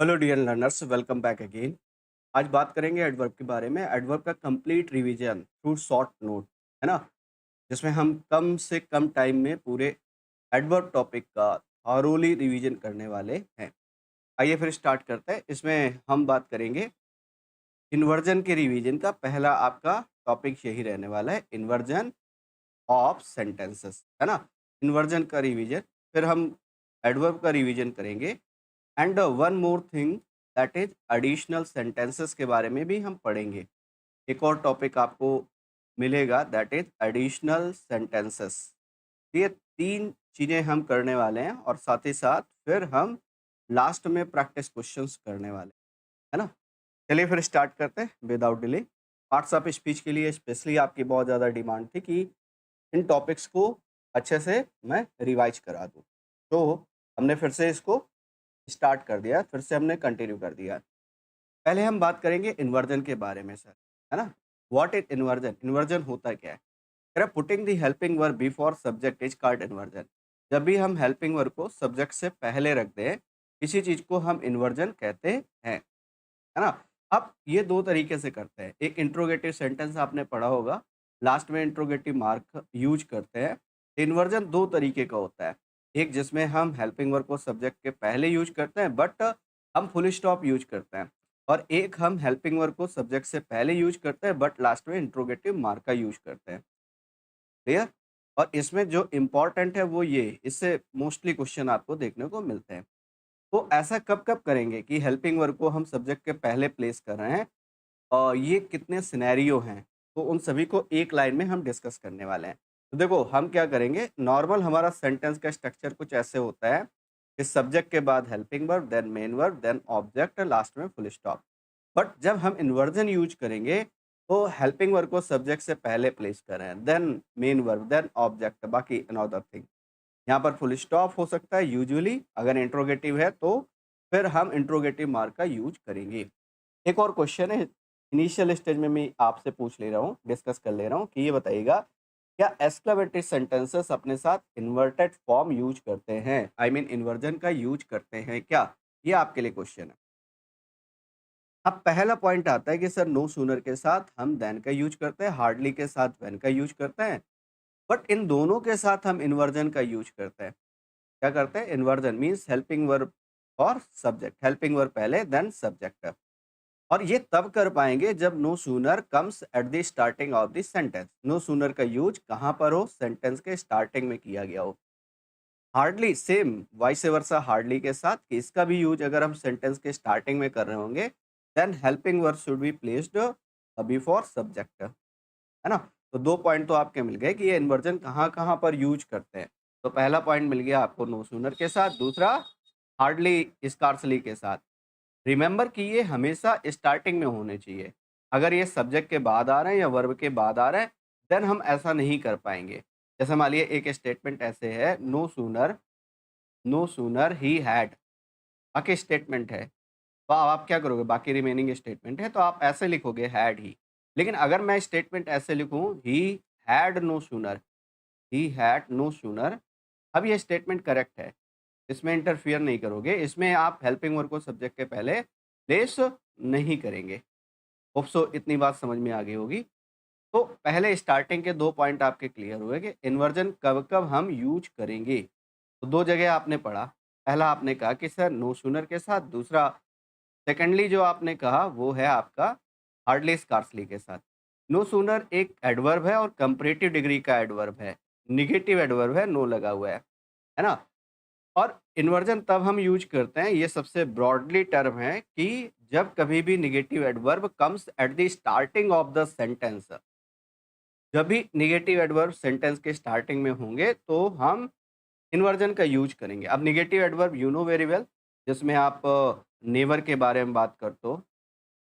Hello dear learners, welcome back again. आज बात करेंगे एडवर्ब के बारे में। एडवर्ब का complete revision through short note, है ना, जिसमें हम कम से कम टाइम में पूरे एडवर्ब टॉपिक का थॉरोली रिवीजन करने वाले हैं। आइए फिर स्टार्ट करते हैं। इसमें हम बात करेंगे इन्वर्जन के रिवीजन का। पहला आपका टॉपिक यही रहने वाला है, इन्वर्जन ऑफ सेंटेंसेस, है ना। इन्वर्जन का रिवीजन, फिर हम एडवर्ब का रिवीजन करेंगे। And one more thing, that is additional sentences के बारे में भी हम पढ़ेंगे। एक और टॉपिक आपको मिलेगा, दैट इज एडिशनल सेंटेंसेस। ये तीन चीज़ें हम करने वाले हैं और साथ ही साथ फिर हम लास्ट में प्रैक्टिस क्वेश्चंस करने वाले हैं, है ना। चलिए फिर स्टार्ट करते हैं without delay. Parts of speech के लिए स्पेशली आपकी बहुत ज़्यादा डिमांड थी कि इन टॉपिक्स को अच्छे से मैं रिवाइज करा दूँ। तो हमने फिर से इसको स्टार्ट कर दिया, फिर से हमने कंटिन्यू कर दिया। पहले हम बात करेंगे इन्वर्जन के बारे में सर, है ना। What is inversion? इन्वर्जन होता क्या है? अगर putting the helping verb before subject is called inversion. जब भी हम हेल्पिंग वर्ब को सब्जेक्ट से पहले रख दें, किसी चीज़ को हम इन्वर्जन कहते हैं, है ना। अब ये दो तरीके से करते हैं। एक इंट्रोगेटिव सेंटेंस आपने पढ़ा होगा, लास्ट में इंट्रोगेटिव मार्क यूज करते हैं। इन्वर्जन दो तरीके का होता है। एक जिसमें हम हेल्पिंग वर्ब को सब्जेक्ट के पहले यूज करते हैं बट हम फुल स्टॉप यूज करते हैं, और एक हम हेल्पिंग वर्ब को सब्जेक्ट से पहले यूज करते हैं बट लास्ट में इंट्रोगेटिव मार्क का यूज करते हैं। क्लियर? और इसमें जो इम्पोर्टेंट है वो ये, इससे मोस्टली क्वेश्चन आपको देखने को मिलते हैं। तो ऐसा कब कब करेंगे कि हेल्पिंग वर्ब को हम सब्जेक्ट के पहले प्लेस कर रहे हैं, और ये कितने सिनेरियो हैं, तो उन सभी को एक लाइन में हम डिस्कस करने वाले हैं। तो देखो हम क्या करेंगे, नॉर्मल हमारा सेंटेंस का स्ट्रक्चर कुछ ऐसे होता है कि सब्जेक्ट के बाद helping verb, then main verb, then object, last में फुल स्टॉप। बट जब हम इन्वर्जन यूज करेंगे तो हेल्पिंग वर्ब को सब्जेक्ट से पहले प्लेस करें, then main verb, then object, बाकी अनदर थिंग। यहाँ पर फुल स्टॉप हो सकता है यूजुअली, अगर इंट्रोगेटिव है तो फिर हम इंट्रोगेटिव मार्क का यूज करेंगे। एक और क्वेश्चन है, इनिशियल स्टेज में मैं आपसे पूछ ले रहा हूँ, डिस्कस कर ले रहा हूँ कि ये बताइएगा, क्या एक्सक्लेमेटरी सेंटेंसेस अपने साथ इन्वर्टेड फॉर्म यूज करते हैं? आई मीन इन्वर्जन का यूज करते हैं क्या? ये आपके लिए क्वेश्चन है। अब पहला पॉइंट आता है कि सर नो सूनर के साथ हम देन का यूज करते हैं, हार्डली के साथ व्हेन का यूज करते हैं, बट इन दोनों के साथ हम इन्वर्जन का यूज करते हैं। क्या करते हैं? इन्वर्जन मीन्स हेल्पिंग वर्ब और सब्जेक्ट, हेल्पिंग वर्ब पहले देन सब्जेक्ट। और ये तब कर पाएंगे जब no sooner comes at the starting of the sentence. No sooner का यूज कहाँ पर हो? सेंटेंस के स्टार्टिंग में किया गया हो। Hardly same vice versa, hardly के साथ कि इसका भी यूज अगर हम सेंटेंस के स्टार्टिंग में कर रहे होंगे, then helping verb should be placed before subject, है ना। तो दो पॉइंट तो आपके मिल गए कि ये इन्वर्जन कहाँ कहाँ पर यूज करते हैं। तो पहला पॉइंट मिल गया आपको नो सूनर के साथ, दूसरा हार्डली स्कार्सली के साथ। रिमेंबर कि ये हमेशा स्टार्टिंग में होने चाहिए। अगर ये सब्जेक्ट के बाद आ रहे हैं या वर्ब के बाद आ रहे हैं, देन हम ऐसा नहीं कर पाएंगे। जैसे मान लीजिए एक स्टेटमेंट ऐसे है, नो सूनर ही हैड, बाकी स्टेटमेंट है, तो अब आप क्या करोगे, बाकी रिमेनिंग स्टेटमेंट है तो आप ऐसे लिखोगे हैड ही। लेकिन अगर मैं स्टेटमेंट ऐसे लिखूं, he had no sooner, he had no sooner, अब ये स्टेटमेंट करेक्ट है, इसमें इंटरफियर नहीं करोगे, इसमें आप हेल्पिंग वर्ब को सब्जेक्ट के पहले प्लेस नहीं करेंगे। होप सो इतनी बात समझ में आ गई होगी। तो पहले स्टार्टिंग के दो पॉइंट आपके क्लियर हुए कि इन्वर्जन कब कब हम यूज करेंगे। तो दो जगह आपने पढ़ा, पहला आपने कहा कि सर नो सूनर के साथ, दूसरा सेकेंडली जो आपने कहा वो है आपका हार्डली स्कार्सली के साथ। नो सूनर एक एडवर्ब है और कंपैरेटिव डिग्री का एडवर्ब है, निगेटिव एडवर्ब है, नो लगा हुआ है ना। और इन्वर्जन तब हम यूज करते हैं, ये सबसे ब्रॉडली टर्म है कि जब कभी भी negative adverb comes at the starting of the sentence, जब भी निगेटिव एडवर्ब सेंटेंस के स्टार्टिंग में होंगे तो हम इन्वर्जन का यूज करेंगे। अब negative adverb you know very well, जिसमें आप नेवर के बारे में बात करते हो,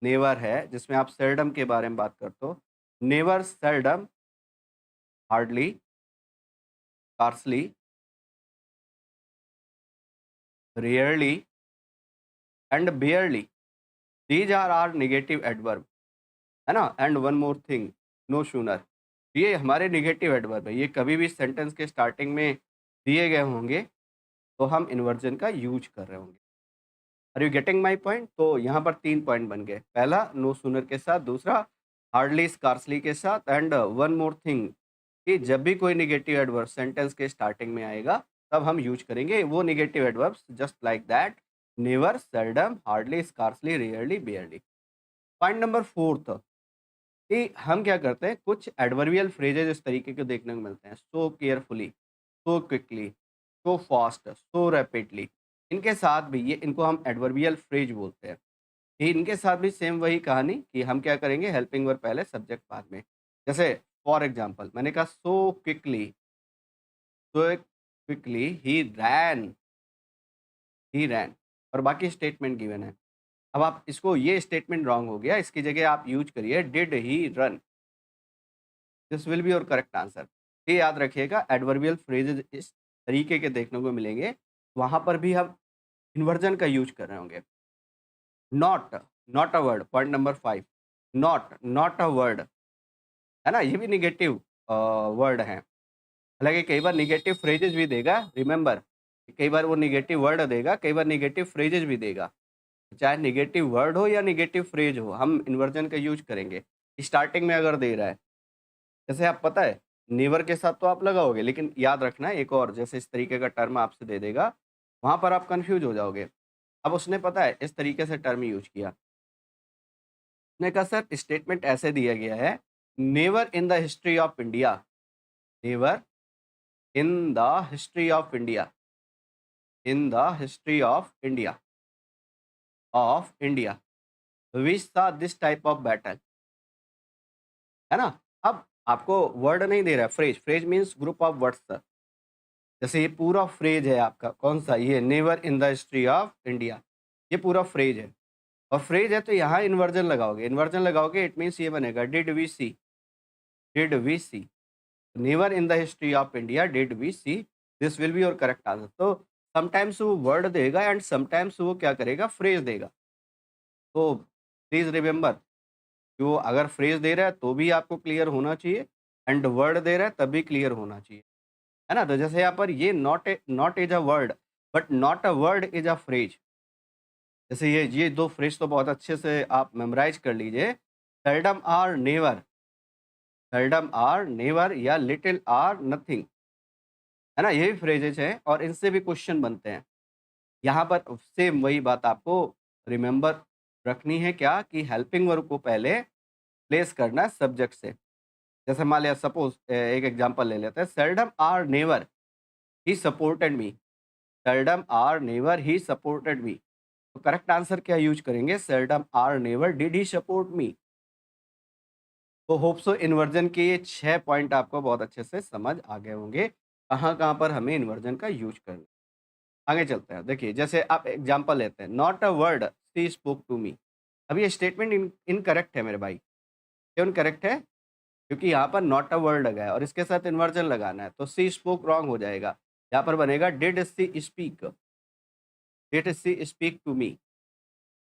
नेवर है, जिसमें आप सेल्डम के बारे में बात करते हो, never, seldom, hardly, scarcely, rarely and barely, these are are negative adverb, है ना। And one more thing, no sooner, ये हमारे नेगेटिव एडवर्ब है, ये कभी भी सेंटेंस के स्टार्टिंग में दिए गए होंगे तो हम इन्वर्जन का यूज कर रहे होंगे। Are you getting my point? तो यहाँ पर 3 पॉइंट बन गए। पहला नो सूनर के साथ, दूसरा हार्डली स्कार्सली के साथ, एंड वन मोर थिंग कि जब भी कोई नेगेटिव एडवर्ब सेंटेंस के स्टार्टिंग में आएगा, तब हम यूज करेंगे वो negative adverbs just like that, never, seldom, hardly, scarcely, rarely, बेयरली। Point number 4 कि हम क्या करते हैं, कुछ एडवर्बियल फ्रेजेज इस तरीके के देखने को मिलते हैं, सो carefully, so quickly, so fast, so rapidly. इनके साथ भी ये इनको हम एडवर्बियल फ्रेज बोलते हैं। कि इनके साथ भी सेम वही कहानी कि हम क्या करेंगे, हेल्पिंग वर्ब पहले, सब्जेक्ट बाद में। जैसे फॉर एग्जांपल मैंने कहा सो क्विकली ही रैन और बाकी स्टेटमेंट गिवन है। अब आप इसको, ये स्टेटमेंट रॉन्ग हो गया, इसकी जगह आप यूज करिए did he run, this will be your correct answer. ये याद रखिएगा, एडवर्बियल फ्रेजेज इस तरीके के देखने को मिलेंगे, वहां पर भी हम इन्वर्जन का यूज कर रहे होंगे। Not, not a word, point number 5, not a word, है ना, ये भी निगेटिव वर्ड है। हालांकि कई बार निगेटिव फ्रेजेज भी देगा, रिमेंबर, कई बार वो निगेटिव वर्ड देगा, कई बार निगेटिव फ्रेजेज भी देगा। चाहे निगेटिव वर्ड हो या निगेटिव फ्रेज हो, हम इन्वर्जन का यूज करेंगे। स्टार्टिंग में अगर दे रहा है, जैसे आप पता है, नेवर के साथ तो आप लगाओगे, लेकिन याद रखना है एक और, जैसे इस तरीके का टर्म आपसे दे देगा, वहां पर आप कंफ्यूज हो जाओगे। अब उसने पता है इस तरीके से टर्म यूज किया, उसने कहा सर स्टेटमेंट ऐसे दिया गया है, never in the history of India, never in the history of India, in the history of India we saw this type of battle, है ना। अब आपको वर्ड नहीं दे रहा है, phrase, phrase means group of words. जैसे ये पूरा फ्रेज है आपका, कौन सा, ये never in the history of India, ये पूरा फ्रेज है। और फ्रेज है तो यहाँ इन्वर्जन लगाओगे, इन्वर्जन लगाओगे, इट मीन्स ये बनेगा did we see, never in the history of India did we see, this will be your correct answer. तो समटाइम्स वो वर्ड देगा एंड समटाइम्स वो क्या करेगा, फ्रेज देगा। तो प्लीज रिमेंबर, जो अगर फ्रेज दे रहा है तो भी आपको क्लियर होना चाहिए, एंड वर्ड दे रहा है तब भी क्लियर होना चाहिए, है ना। तो जैसे यहाँ पर ये not is a word, but not a word is a phrase. जैसे ये दो फ्रेज तो बहुत अच्छे से आप मेमोराइज कर लीजिए, सेल्डम आर नेवर या लिटिल आर नथिंग, है ना, ये भी फ्रेजेज हैं और इनसे भी क्वेश्चन बनते हैं। यहाँ पर सेम वही बात आपको रिमेंबर रखनी है, क्या कि हेल्पिंग वर्ब को पहले प्लेस करना है सब्जेक्ट से। जैसे मान लिया, सपोज एक एग्जांपल ले लेते हैं, seldom or never he supported me, seldom or never he supported me. तो करेक्ट आंसर क्या यूज करेंगे, seldom or never did he support me. तो होप सो इन्वर्जन के ये 6 पॉइंट आपको बहुत अच्छे से समझ आ गए होंगे, कहाँ-कहाँ पर हमें इन्वर्जन का यूज करना है। आगे चलते हैं, देखिए जैसे आप एग्जांपल लेते हैं, not a word she spoke to me. अब ये स्टेटमेंट इनकरेक्ट है मेरे भाई। क्यों इनकरेक्ट है? क्योंकि यहाँ पर नॉट अ वर्ड लगा है और इसके साथ इन्वर्जन लगाना है, तो सी स्पोक रॉन्ग हो जाएगा। यहाँ पर बनेगा did she speak, did she speak to me.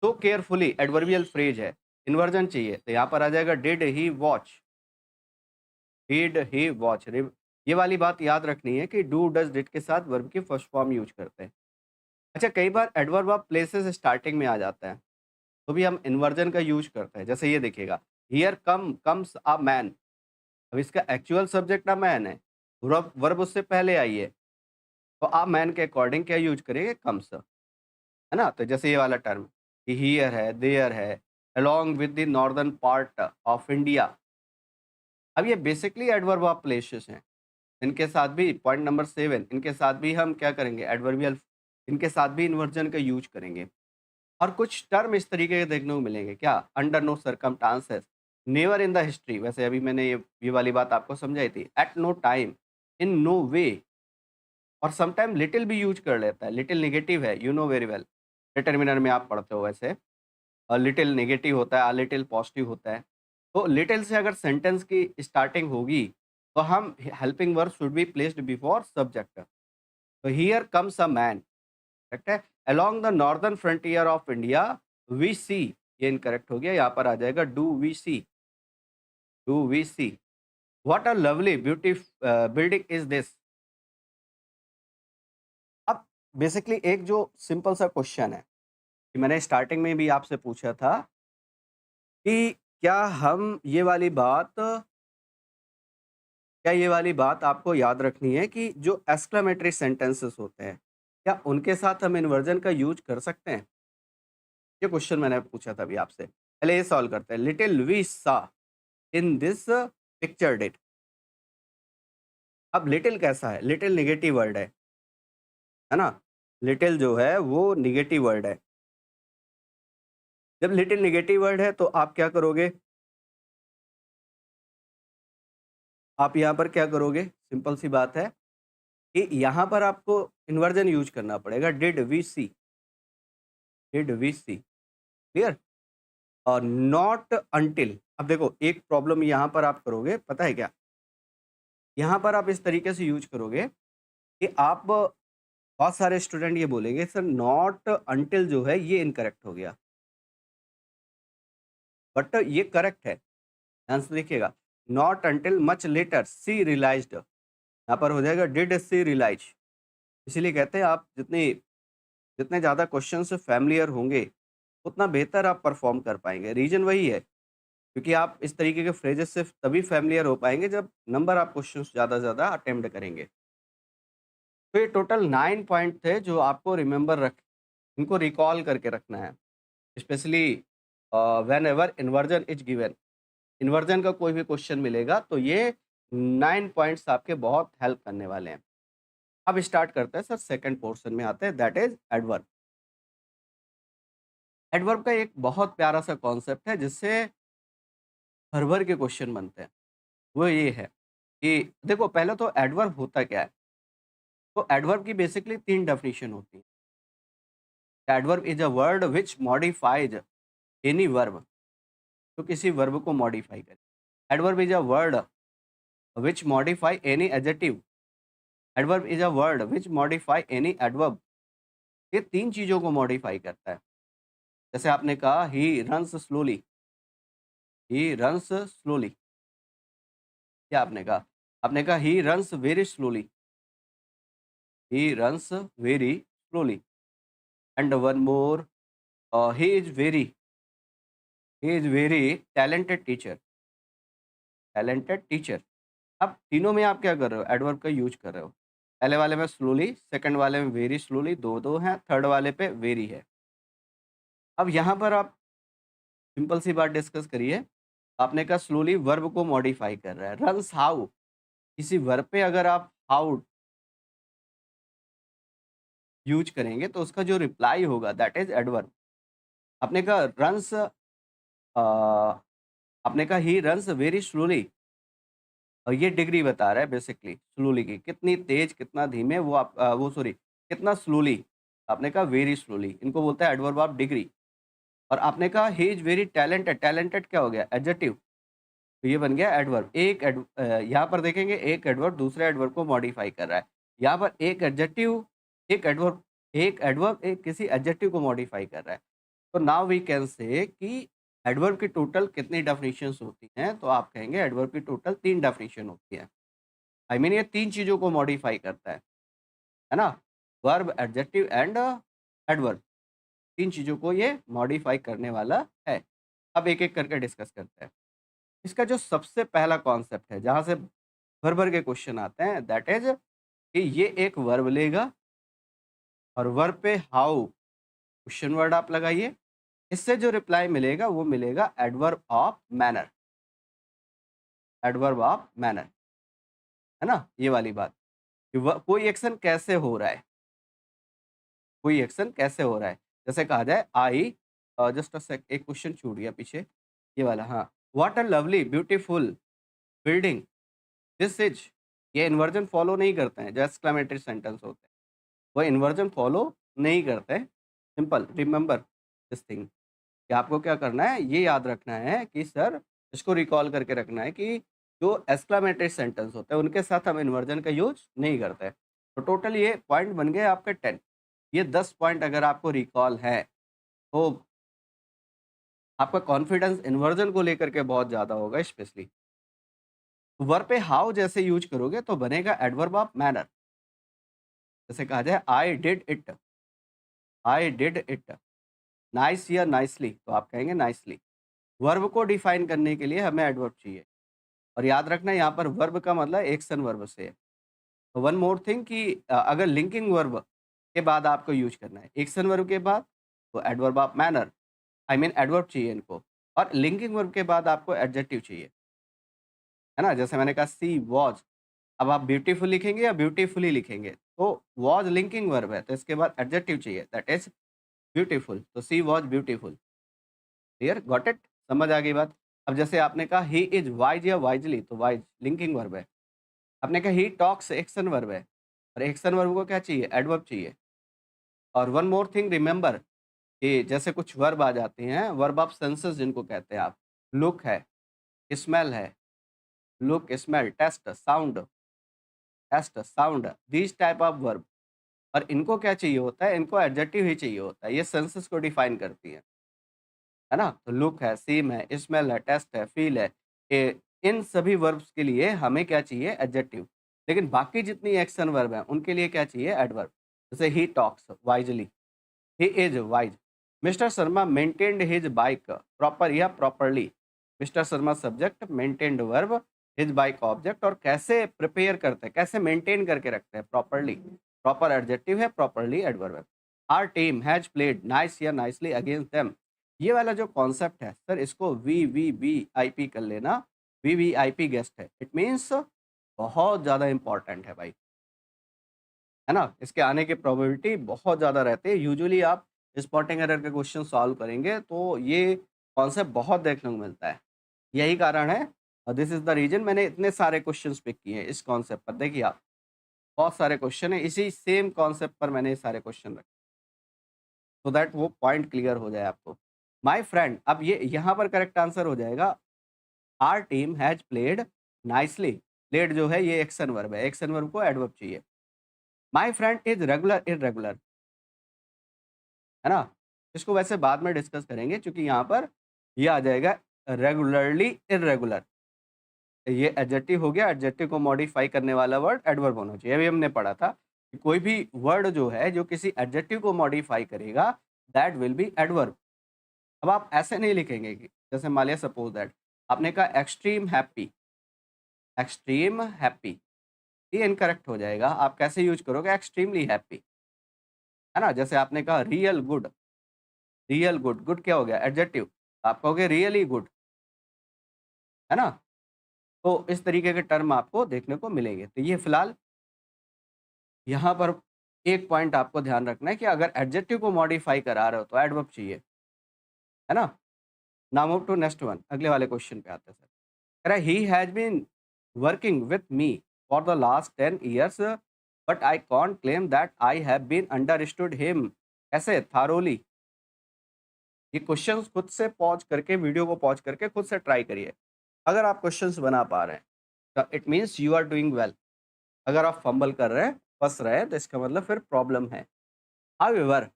तो केयरफुली एडवर्बियल फ्रेज है, इन्वर्जन चाहिए, तो यहाँ पर आ जाएगा डिड ही वॉच। ये वाली बात याद रखनी है कि डू डज डिड के साथ वर्ब की फर्स्ट फॉर्म यूज करते हैं। अच्छा, कई बार एडवर्ब ऑफ प्लेसेस स्टार्टिंग में आ जाता है, तो भी हम इन्वर्जन का यूज करते हैं। जैसे ये देखिएगा, हियर कम्स अ मैन। अब इसका एक्चुअल सब्जेक्ट अ मैन है, वर्ब वर्ब उससे पहले आई है, तो अ मैन के अकॉर्डिंग क्या यूज करेंगे, कम्स, है ना। तो जैसे ये वाला टर्म, हियर है, देयर है, along with the northern part of India. अब ये बेसिकली एडवर्ब ऑफ प्लेसेस हैं। इनके साथ भी पॉइंट नंबर 7, इनके साथ भी हम क्या करेंगे, एडवर्बियल, इनके साथ भी इन्वर्जन का यूज करेंगे। और कुछ टर्म इस तरीके के देखने को मिलेंगे, क्या, under no circumstances, never in the history, वैसे अभी मैंने ये वाली बात आपको समझाई थी, at no time, in no way. और समटाइम लिटिल भी यूज कर लेता है, लिटिल नेगेटिव है, you know very well, determiner में आप पढ़ते हो वैसे। और लिटिल नेगेटिव होता है, आ लिटिल पॉजिटिव होता है। तो लिटिल से अगर सेंटेंस की स्टार्टिंग होगी, तो हम helping verb should be placed before subject. तो here comes a man, correct है, along the northern frontier of India we see, ये इनकरेक्ट हो गया, यहाँ पर आ जाएगा do we see what a lovely beauty building is this. अब बेसिकली एक जो सिंपल सा क्वेश्चन है कि मैंने स्टार्टिंग में भी आपसे पूछा था कि क्या ये वाली बात आपको याद रखनी है कि जो एक्सक्लेमेटरी सेंटेंसेस होते हैं, क्या उनके साथ हम इन्वर्जन का यूज़ कर सकते हैं? ये क्वेश्चन मैंने पूछा था अभी आपसे। पहले ये सॉल्व करते हैं। Little we saw in this picture did. अब लिटिल कैसा है? लिटिल नेगेटिव वर्ड है ना? लिटिल जो है वो नेगेटिव वर्ड है। जब लिटिल नेगेटिव वर्ड है तो आप क्या करोगे? आप यहाँ पर क्या करोगे? सिंपल सी बात है कि यहाँ पर आपको इन्वर्जन यूज़ करना पड़ेगा। Did we see, clear? और नॉट अंटिल। अब देखो एक प्रॉब्लम यहाँ पर आप करोगे, पता है क्या? यहाँ पर आप इस तरीके से यूज़ करोगे कि आप बहुत सारे स्टूडेंट ये बोलेंगे सर नॉट अंटिल जो है ये इनकरेक्ट हो गया, बट ये करेक्ट है। आंसर देखिएगा, not until much later she realised, यहाँ पर हो जाएगा डिड सी रियलाइज। इसीलिए कहते हैं आप जितने जितने ज़्यादा क्वेश्चन से फैमिलियर होंगे उतना बेहतर आप परफॉर्म कर पाएंगे। रीजन वही है क्योंकि आप इस तरीके के फ्रेजेस से तभी फैमिलियर हो पाएंगे जब नंबर आप क्वेश्चन ज़्यादा से ज़्यादा अटेम्प्ट करेंगे। तो ये टोटल 9 पॉइंट थे जो आपको रिमेंबर रख इनको रिकॉल करके रखना है। Specially when ever inversion is given, inversion का कोई भी क्वेश्चन मिलेगा तो ये 9 पॉइंट्स आपके बहुत हेल्प करने वाले हैं। अब स्टार्ट करते हैं सर, सेकंड पोर्शन में आते हैं, दैट इज एडवर्ब। एडवर्ब का एक बहुत प्यारा सा कॉन्सेप्ट है जिससे भर भर के क्वेश्चन बनते हैं। वो ये है कि देखो पहले तो एडवर्ब होता क्या है? तो एडवर्ब की बेसिकली 3 डेफिनेशन होती है। Adverb is a word which modifies any verb, तो किसी वर्ब को मॉडिफाई करे। Adverb is a word which modify any adjective. Adverb is a word which modify any adverb. ये 3 चीज़ों को मॉडिफाई करता है। जैसे आपने कहा ही रन्स स्लोली, क्या आपने कहा? आपने कहा he runs very slowly, he runs very slowly. And one more, he is very talented teacher, talented teacher. अब तीनों में आप क्या कर रहे हो? एडवर्ब का यूज कर रहे हो। पहले वाले में स्लोली, सेकंड वाले में वेरी स्लोली, दो हैं, थर्ड वाले पे वेरी है। अब यहाँ पर आप सिंपल सी बात डिस्कस करिए। आपने कहा स्लोली वर्ब को मॉडिफाई कर रहा है। रन्स हाउ, किसी वर्ब पे अगर आप हाउ यूज करेंगे तो उसका जो रिप्लाई होगा दैट इज एडवर्ब। आपने कहा रन्स, आपने कहा ही रन्स वेरी स्लोली, और ये डिग्री बता रहा है बेसिकली स्लोली की, कितनी तेज कितना धीमे, वो आप वो सॉरी कितना स्लोली। आपने कहा वेरी स्लोली, इनको बोलता है एडवर्ब ऑफ डिग्री। और आपने कहा he is very talented, talented क्या हो गया? एडजेक्टिव, तो ये बन गया एडवर्ब। यहाँ पर देखेंगे एक एडवर्ब दूसरे एडवर्ब को मॉडिफाई कर रहा है। यहाँ पर एक एडजेक्टिव, एक एडवर्ब एक किसी एडजेक्टिव को मॉडिफाई कर रहा है। तो नाउ वी कैन से कि एडवर्ब की टोटल कितनी डेफिनेशंस होती हैं? तो आप कहेंगे एडवर्ब की टोटल 3 डेफिनेशन होती है। आई मीन ये 3 चीज़ों को मॉडिफाई करता है ना? वर्ब, एडजेक्टिव एंड एडवर्ब, 3 चीज़ों को ये मॉडिफाई करने वाला है। अब एक-एक करके डिस्कस करते हैं। इसका जो सबसे पहला कॉन्सेप्ट है जहाँ से भर-भर के क्वेश्चन आते हैं दैट इज़ कि ये एक वर्ब लेगा और वर्ब पे हाउ क्वेश्चन वर्ड आप लगाइए। इससे जो रिप्लाई मिलेगा वो मिलेगा adverb of manner, adverb of manner, है ना? ये वाली बात कि कोई एक्शन कैसे हो रहा है, कोई एक्शन कैसे हो रहा है। जैसे कहा जाए आई, जस्ट अ सेक, एक क्वेश्चन छूट गया पीछे, ये वाला, हाँ, what a lovely beautiful building this is. ये इन्वर्जन फॉलो नहीं करते हैं जो एक्सक्लेमेटरी सेंटेंस होते हैं, वो इन्वर्जन फॉलो नहीं करते हैं। सिंपल रिमेंबर दिस थिंग कि आपको क्या करना है, ये याद रखना है कि सर इसको रिकॉल करके रखना है कि जो एक्सक्लेमेटरी सेंटेंस होते हैं उनके साथ हम इन्वर्जन का यूज नहीं करते हैं। तो टोटल ये पॉइंट बन गए आपके 10। ये 10 पॉइंट अगर आपको रिकॉल है तो आपका कॉन्फिडेंस इन्वर्जन को लेकर के बहुत ज़्यादा होगा। स्पेशली वर्ब पे हाउ जैसे यूज करोगे तो बनेगा एडवर्ब ऑफ मैनर। जैसे कहा जाए I did it, I did it, nice या नाइसली, तो आप कहेंगे नाइसली। वर्ब को डिफाइन करने के लिए हमें एडवर्ब चाहिए और याद रखना यहाँ पर वर्ब का मतलब एक्शन वर्ब से है। वन मोर थिंग कि अगर लिंकिंग वर्ब के बाद आपको यूज़ करना है, एक्शन वर्ब के बाद तो adverb of manner, I mean adverb चाहिए इनको, और लिंकिंग वर्ब के बाद आपको एडजेक्टिव चाहिए, है ना? जैसे मैंने कहा सी वाज़, अब आप ब्यूटीफुल लिखेंगे या ब्यूटीफुली लिखेंगे? तो वाज़ लिंकिंग वर्ब है, तो इसके बाद एडजेक्टिव चाहिए दैट इज़ ब्यूटीफुल, तो she was beautiful. Clear? Got it? समझ आ गई बात? अब जैसे आपने कहा ही इज़ वाइज़ या वाइज़ली, तो वाइज़ लिंकिंग वर्ब है। आपने कहा ही टॉक्स एक्शन वर्ब है और एक्शन वर्ब को क्या चाहिए? एडवर्ब चाहिए। और वन मोर थिंग रिमेंबर कि जैसे कुछ वर्ब आ जाते हैं, वर्ब ऑफ सेंसेस जिनको कहते हैं आप, लुक है, स्मेल है, look, smell, taste, sound, these type of verb, और इनको क्या चाहिए होता है? इनको एडजेक्टिव ही चाहिए होता है, ये सेंसेस को डिफाइन करती हैं, है ना? तो लुक है, सीम है, स्मेल है, टेस्ट है, फील है, इन सभी वर्ब्स के लिए हमें क्या चाहिए? एडजेक्टिव। लेकिन बाकी जितनी एक्शन वर्ब हैं, उनके लिए क्या चाहिए? एडवर्ब। जैसे he talks wisely, he is wise, mister Sharma maintained his bike proper या properly. Mister Sharma subject, maintained verb, his bike object, और कैसे प्रिपेयर करते हैं, कैसे मेंटेन करके रखते हैं? प्रॉपर्ली, प्रॉपर एडजेक्टिव है, प्रॉपर्ली एडवर्ब है। Our team has played nice या नाइसली अगेंस्ट देम। ये वाला जो कॉन्सेप्ट है सर, इसको वीवीवीआईपी कर लेना, वीवीआईपी गेस्ट है। इट मीन्स बहुत ज़्यादा इम्पोर्टेंट है भाई, है ना? इसके आने की प्रोबेबिलिटी बहुत ज़्यादा रहती है। यूजुअली आप स्पॉटिंग एरर के क्वेश्चन सॉल्व करेंगे तो ये कॉन्सेप्ट बहुत देखने को मिलता है। यही कारण है और दिस इज़ द रीज़न मैंने इतने सारे क्वेश्चंस पिक किए हैं इस कॉन्सेप्ट पर। देखिए आप, बहुत सारे क्वेश्चन हैं, इसी सेम कॉन्सेप्ट पर मैंने ये सारे क्वेश्चन रखे, सो दैट वो पॉइंट क्लियर हो जाए आपको। माय फ्रेंड, अब ये यहाँ पर करेक्ट आंसर हो जाएगा, our team has played nicely. Played जो है ये एक्शन वर्ब है, एक्शन वर्ब को एडवर्ब चाहिए। My friend is regular irregular, है ना? इसको वैसे बाद में डिस्कस करेंगे क्योंकि यहाँ पर ये आ जाएगा रेगुलरली इर्रेगुलर। ये एडजेक्टिव हो गया, एडजेक्टिव को मॉडिफाई करने वाला वर्ड एडवर्ब होना चाहिए। अभी हमने पढ़ा था कि कोई भी वर्ड जो है जो किसी एडजेक्टिव को मॉडिफाई करेगा दैट विल बी एडवर्ब। अब आप ऐसे नहीं लिखेंगे कि जैसे मान लिया सपोज दैट आपने कहा एक्सट्रीम हैप्पी, ये इनकरेक्ट हो जाएगा। आप कैसे यूज करोगे? एक्सट्रीमली हैप्पी, है ना? जैसे आपने कहा रियल गुड, गुड क्या हो गया? एडजेक्टिव, आप कहोगे रियली गुड, है ना? तो इस तरीके के टर्म आपको देखने को मिलेंगे। तो ये फिलहाल यहाँ पर एक पॉइंट आपको ध्यान रखना है कि अगर एडजेक्टिव को मॉडिफाई करा रहे हो तो एडवर्ब चाहिए, है ना? Now move to next one, अगले वाले क्वेश्चन पे आते हैं सर। कह रहा है he has been working with me for the last 10 years but I can't claim that I have been understood him. कैसे? थारोली। ये क्वेश्चंस खुद से पॉज करके, वीडियो को पॉज करके खुद से ट्राई करिए। अगर आप क्वेश्चंस बना पा रहे हैं तो it means you are doing well. अगर आप फंबल कर रहे हैं, फंस रहे हैं, तो इसका मतलब फिर प्रॉब्लम है। हाउएवर,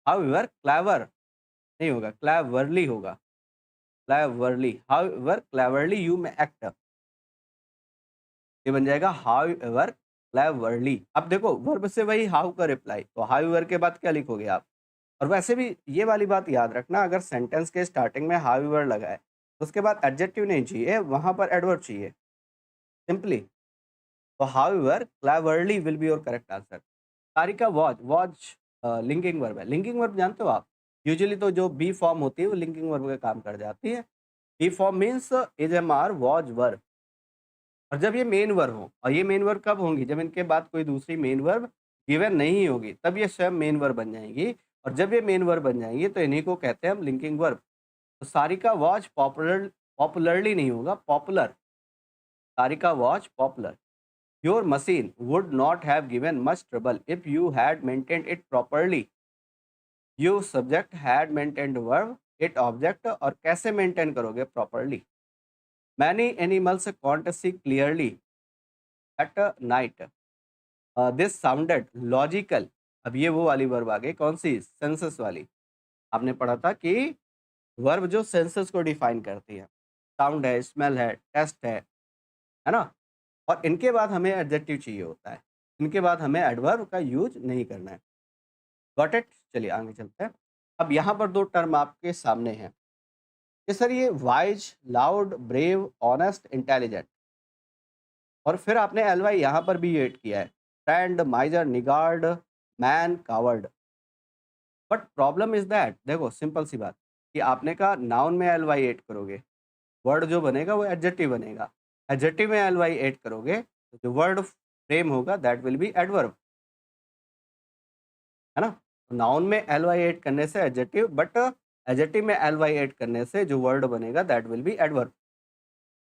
हाउएवर क्लेवर नहीं होगा, क्लेवरली होगा, cleverly. However cleverly you may act, ये बन जाएगा हाउएवर क्लेवरली। अब देखो वर्ब से वही हाउ का रिप्लाई, तो हाउएवर के बाद क्या लिखोगे आप? और वैसे भी ये वाली बात याद रखना, अगर सेंटेंस के स्टार्टिंग में हाउएवर लगा है तो उसके बाद एडजेक्टिव नहीं चाहिए, वहां पर एडवर्ब चाहिए सिंपली। तो however cleverly will be your correct answer. Tarika watch linking verb है। लिंकिंग वर्ब जानते हो आप? यूजुअली तो जो बी फॉर्म होती है वो लिंकिंग वर्ब का काम कर जाती है। Be form means is am are was verb. और जब ये मेन वर्ब हो, और ये मेन वर्ब कब होंगी? जब इनके बाद कोई दूसरी मेन वर्ब गिवन नहीं होगी, तब ये स्वयं मेन वर्ब बन जाएंगी। और जब ये मेन वर्ब बन जाएंगी तो इन्हीं को कहते हैं हम लिंकिंग वर्ब। तो सारिका वॉच पॉपुलरली नहीं होगा, popular. Sarika watch popular. Your machine would not have given much trouble if you had maintained it properly. You subject, had maintained verb, it object, और कैसे मेंटेन करोगे? Properly. Many animals can't see clearly at night, this sounded logical. अब ये वो वाली verb आ गई, कौन सी? Census वाली। आपने पढ़ा था कि वर्ब जो सेंसस को डिफाइन करती है, साउंड है, स्मेल है, टेस्ट है ना? और इनके बाद हमें एडजेक्टिव चाहिए होता है, इनके बाद हमें एडवर्ब का यूज नहीं करना है। Got it? चलिए आगे चलते हैं। अब यहाँ पर 2 टर्म आपके सामने हैं कि सर ये wise, loud, brave, honest, intelligent और फिर आपने एलवाई यहाँ पर भी ऐड किया है। Friend, miser, niggard, man, coward. But problem is that देखो सिंपल सी बात कि आपने कहा नाउन में एलवाई ऐड करोगे, वर्ड जो बनेगा वो एडजेक्टिव बनेगा। एडजेक्टिव में एलवाई ऐड करोगे, तो जो वर्ड फ्रेम होगा दैट विल बी एडवर्ब, है ना? नाउन में एलवाई ऐड करने से एडजेक्टिव बट एडजेक्टिव में एलवाई ऐड करने से जो वर्ड बनेगा that will B adverb.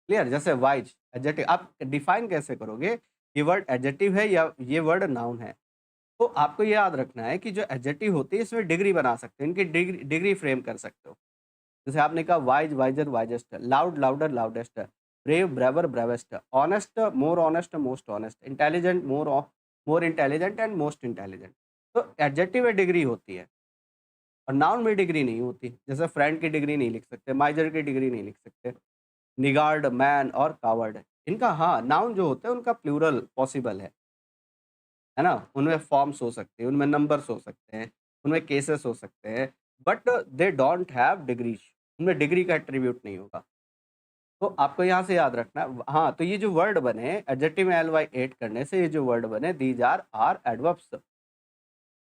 Clear? जैसे वाइज एडजेक्टिव आप डिफाइन कैसे करोगे? ये वर्ड एडजेक्टिव है या ये वर्ड नाउन है? तो आपको ये याद रखना है कि जो एडजेक्टिव होती है इसमें डिग्री बना सकते हो, इनकी डिग्री डिग्री फ्रेम कर सकते हो। जैसे आपने कहा wise, wiser, wisest, loud, louder, loudest, brave, braver, bravest, honest, most honest, intelligent, more intelligent and most intelligent. तो एडजेक्टिव में डिग्री होती है और नाउन में डिग्री नहीं होती। जैसे फ्रेंड की डिग्री नहीं लिख सकते, माइजर की डिग्री नहीं लिख सकते, निगार्ड, मैन और कावर्ड इनका हाँ, नाउन जो होते हैं उनका प्लूरल पॉसिबल है ना? उनमें फॉर्म्स हो सकते हैं, उनमें नंबर्स हो सकते हैं, उनमें केसेस हो सकते हैं, but they don't have degrees, उनमें डिग्री का एट्रीब्यूट नहीं होगा। तो आपको यहाँ से याद रखना है हाँ, तो ये जो वर्ड बने एडजेक्टिव में एल-वाई ऐड करने से ये जो वर्ड बने दीज़ आर एडवर्ब्स।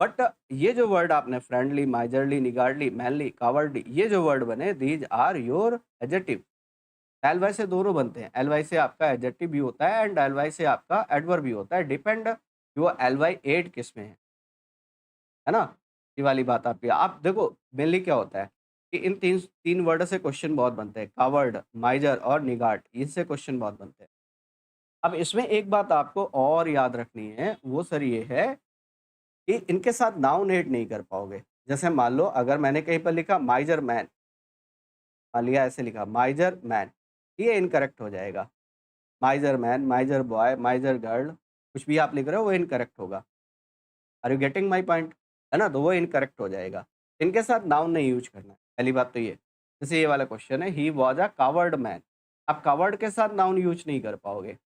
बट ये जो वर्ड आपने friendly, miserly, niggardly, manly, cowardly ये जो वर्ड बने these are your adjective. LY से दोनों बनते हैं, एल-वाई से आपका एडजेक्टिव भी होता है एंड एल-वाई से आपका एडवर्ब भी होता है, डिपेंड कि वो एल-वाई ऐड किसमें है ना? ये वाली बात आपकी आप देखो मेनली क्या होता है कि इन 3 वर्ड से क्वेश्चन बहुत बनते हैं, कावर्ड, माइजर और निगार्ड इनसे क्वेश्चन बहुत बनते हैं। अब इसमें एक बात आपको और याद रखनी है, वो सर ये है कि इनके साथ नाउन ऐड नहीं कर पाओगे। जैसे मान लो अगर मैंने कहीं पर लिखा माइजर मैन, मान लिया ऐसे लिखा माइजर मैन, ये इनकरेक्ट हो जाएगा। Miser man, miser boy, miser girl कुछ भी आप लिख रहे हो वो इनकरेक्ट होगा। Are you getting my point? है ना? तो वो इनकरेक्ट हो जाएगा। इनके साथ नाउन नहीं यूज़ करना है, पहली बात तो ये। जैसे ये वाला क्वेश्चन है he was a coward man. आप कावर्ड के साथ नाउन यूज़ नहीं कर पाओगे।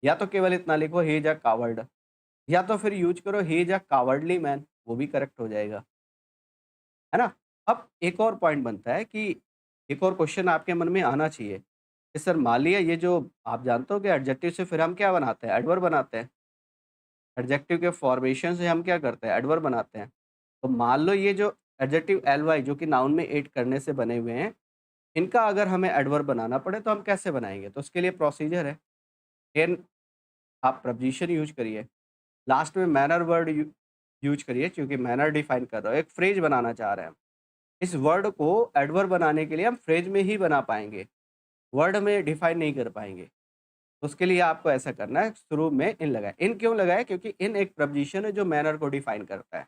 या तो केवल इतना लिखो ही इज़ अ कावर्ड या तो फिर यूज़ करो he is a cowardly man, वो भी करेक्ट हो जाएगा। है ना? अब एक और पॉइंट बनता है कि एक और क्वेश्चन आपके मन में आना चाहिए कि सर मान लिया ये जो आप जानते हो कि एडजेक्टिव से फिर हम क्या बनाते हैं? एडवर्ब बनाते हैं। एडजेक्टिव के फॉर्मेशन से हम क्या करते हैं? एडवर्ब बनाते हैं। तो मान लो ये जो एडजेक्टिव एल-वाई जो कि नाउन में ऐड करने से बने हुए हैं, इनका अगर हमें एडवर्ब बनाना पड़े तो हम कैसे बनाएँगे? तो उसके लिए प्रोसीजर है। इन आप प्रपोज़िशन यूज़ करिए, लास्ट में मैनर वर्ड यूज़ करिए क्योंकि मैनर डिफाइन कर रहा हो, एक फ्रेज़ बनाना चाह रहे हैं हम। इस वर्ड को एडवर्ब बनाने के लिए हम फ्रेज़ में ही बना पाएँगे, वर्ड में डिफाइन नहीं कर पाएँगे। उसके लिए आपको ऐसा करना है शुरू में इन लगाएँ। इन क्यों लगाएँ? क्योंकि इन एक प्रपोज़िशन है जो मैनर को डिफाइन करता है।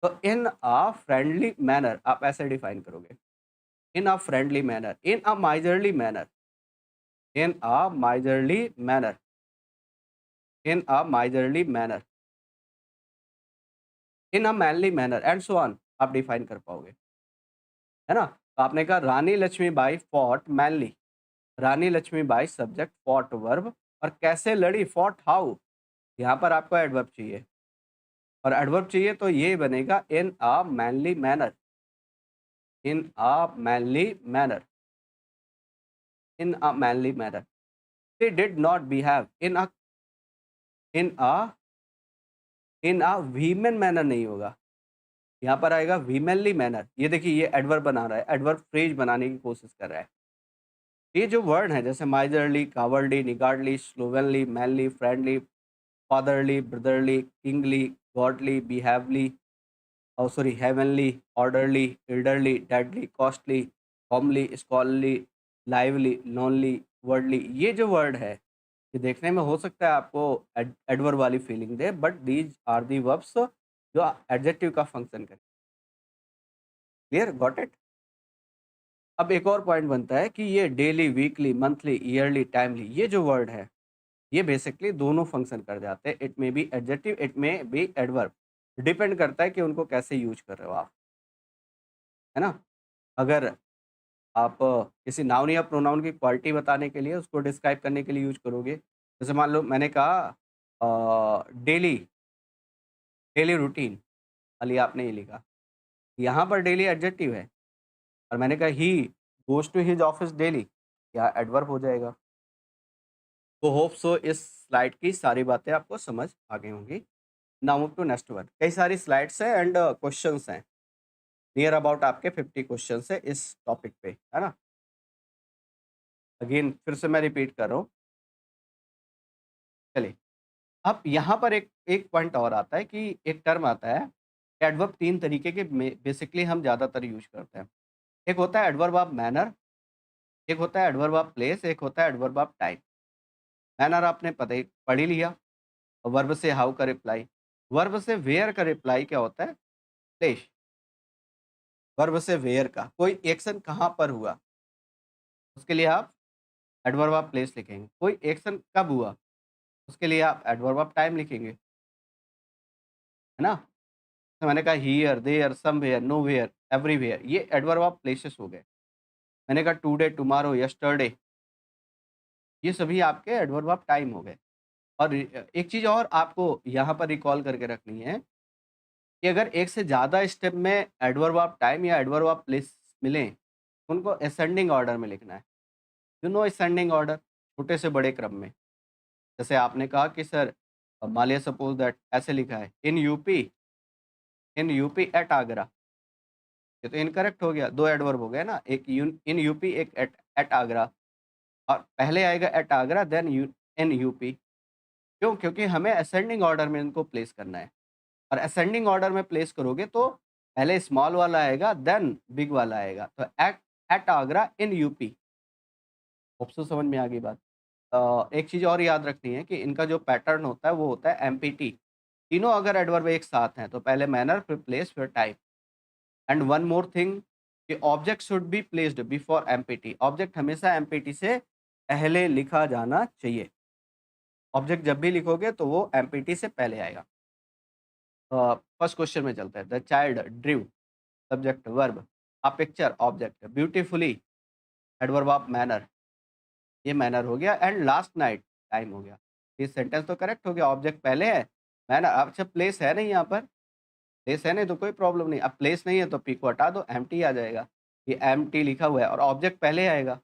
तो इन अ फ्रेंडली मैनर आप ऐसे डिफाइन करोगे। In a friendly manner, in a miserly manner, in a miserly manner, in a miserly manner, in a manly manner and so on आप डिफाइन कर पाओगे, है ना? तो आपने कहा Rani Lakshmibai fought manly, Rani Lakshmibai subject fought verb और कैसे लड़ी फॉट हाउ, यहाँ पर आपको एडवर्ब चाहिए और एडवर्ब चाहिए तो ये बनेगा in a manly manner, in a manly manner, in a manly manner. They did not behave in a in a women manner नहीं होगा, यहाँ पर आएगा वीमेनली मैनर। ये देखिए ये एडवर्ब बना रहा है, एडवर्ब फ्रेज बनाने की कोशिश कर रहा है। ये जो वर्ड है जैसे miserly, cowardly, niggardly, slovenly, manly, friendly, fatherly, brotherly, kingly, godly, बिहेवली और sorry heavenly, orderly, elderly, deadly, costly, homely, scholarly, lively, नॉनली, वर्डली ये जो वर्ड है ये देखने में हो सकता है आपको एडवर्ब वाली फीलिंग दे but these are the verbs जो एडजेक्टिव का फंक्शन करें। Clear got it? अब एक और पॉइंट बनता है कि ये daily, weekly, monthly, yearly, timely ये जो वर्ड है ये बेसिकली दोनों फंक्शन कर जाते हैं। It may be adjective, it may be adverb. Depend करता है कि उनको कैसे यूज कर रहे हो आप, है ना? अगर आप किसी नाउन या प्रोनाउन की क्वालिटी बताने के लिए उसको डिस्क्राइब करने के लिए यूज करोगे। जैसे मान लो मैंने कहा डेली, डेली रूटीन, खाली आपने ये लिखा। यहाँ पर डेली एडजेक्टिव है और मैंने कहा he goes to his office daily, यहाँ एडवर्ब हो जाएगा। तो होप सो इस स्लाइड की सारी बातें आपको समझ आ गई होंगी। Now move to next one. कई सारी स्लाइड्स हैं एंड क्वेश्चंस हैं। नियर अबाउट आपके 50 क्वेश्चंस है इस टॉपिक पे, है ना? अगेन फिर से मैं रिपीट कर रहा हूँ। चलिए, अब यहाँ पर एक एक पॉइंट और आता है कि एक टर्म आता है, एडवर्ब 3 तरीके के में बेसिकली हम ज़्यादातर यूज़ करते हैं। एक होता है एडवर्ब ऑफ मैनर, एक होता है एडवर्ब ऑफ प्लेस, एक होता है एडवर्ब ऑफ टाइम। मैनर आपने पता ही पढ़ ही लिया। वर्ब से हाउ का रिप्लाई, वर्ब से वेयर का रिप्लाई क्या होता है? प्लेस। वर्ब से वेयर का कोई एक्शन कहाँ पर हुआ, उसके लिए आप एडवर्ब ऑफ प्लेस लिखेंगे। कोई एक्शन कब हुआ, उसके लिए आप एडवर्ब ऑफ टाइम लिखेंगे, है ना? तो मैंने कहा here, there, somewhere, nowhere, everywhere, ये एडवर्ब ऑफ प्लेसेस हो गए। मैंने कहा टुडे, टुमारो, यस्टरडे, ये सभी आपके एडवर्ब ऑफ टाइम हो गए। और एक चीज़ और आपको यहाँ पर रिकॉल करके रखनी है कि अगर एक से ज़्यादा स्टेप में एडवर्ब ऑफ टाइम या एडवर्ब ऑफ प्लेस मिलें, तो उनको असेंडिंग ऑर्डर में लिखना है। यू नो असेंडिंग ऑर्डर, छोटे से बड़े क्रम में। जैसे आपने कहा कि सर मानिए सपोज दैट ऐसे लिखा है इन यूपी एट आगरा, ये तो इनकरेक्ट हो गया, 2 एडवर्ब हो गए ना, एक इन यूपी एक एट आगरा। और पहले आएगा at Agra then in UP. क्यों? क्योंकि हमें असेंडिंग ऑर्डर में इनको प्लेस करना है और असेंडिंग ऑर्डर में प्लेस करोगे तो पहले स्मॉल वाला आएगा देन बिग वाला आएगा। तो at at Agra in UP. Hope so समझ में आ गई बात। एक चीज़ और याद रखनी है कि इनका जो पैटर्न होता है वो होता है एमपीटी। तीनों अगर एडवर्ब एक साथ हैं तो पहले मैनर फिर प्लेस फिर time. And one more thing कि object should be placed before MPT. Object हमेशा एमपीटी से पहले लिखा जाना चाहिए। ऑब्जेक्ट जब भी लिखोगे तो वो एमपीटी से पहले आएगा। फर्स्ट क्वेश्चन में चलते हैं। The child ड्रीव, subject verb, a picture object, beautifully adverb of manner, ये मैनर हो गया। एंड लास्ट नाइट टाइम हो गया। ये सेंटेंस तो करेक्ट हो गया, ऑब्जेक्ट पहले है, मैनर अच्छा प्लेस है नहीं यहाँ पर, प्लेस है नहीं तो कोई प्रॉब्लम नहीं। अब प्लेस नहीं है तो पी को हटा दो, एम्प्टी आ जाएगा। ये एम्प्टी लिखा हुआ है और ऑब्जेक्ट पहले आएगा।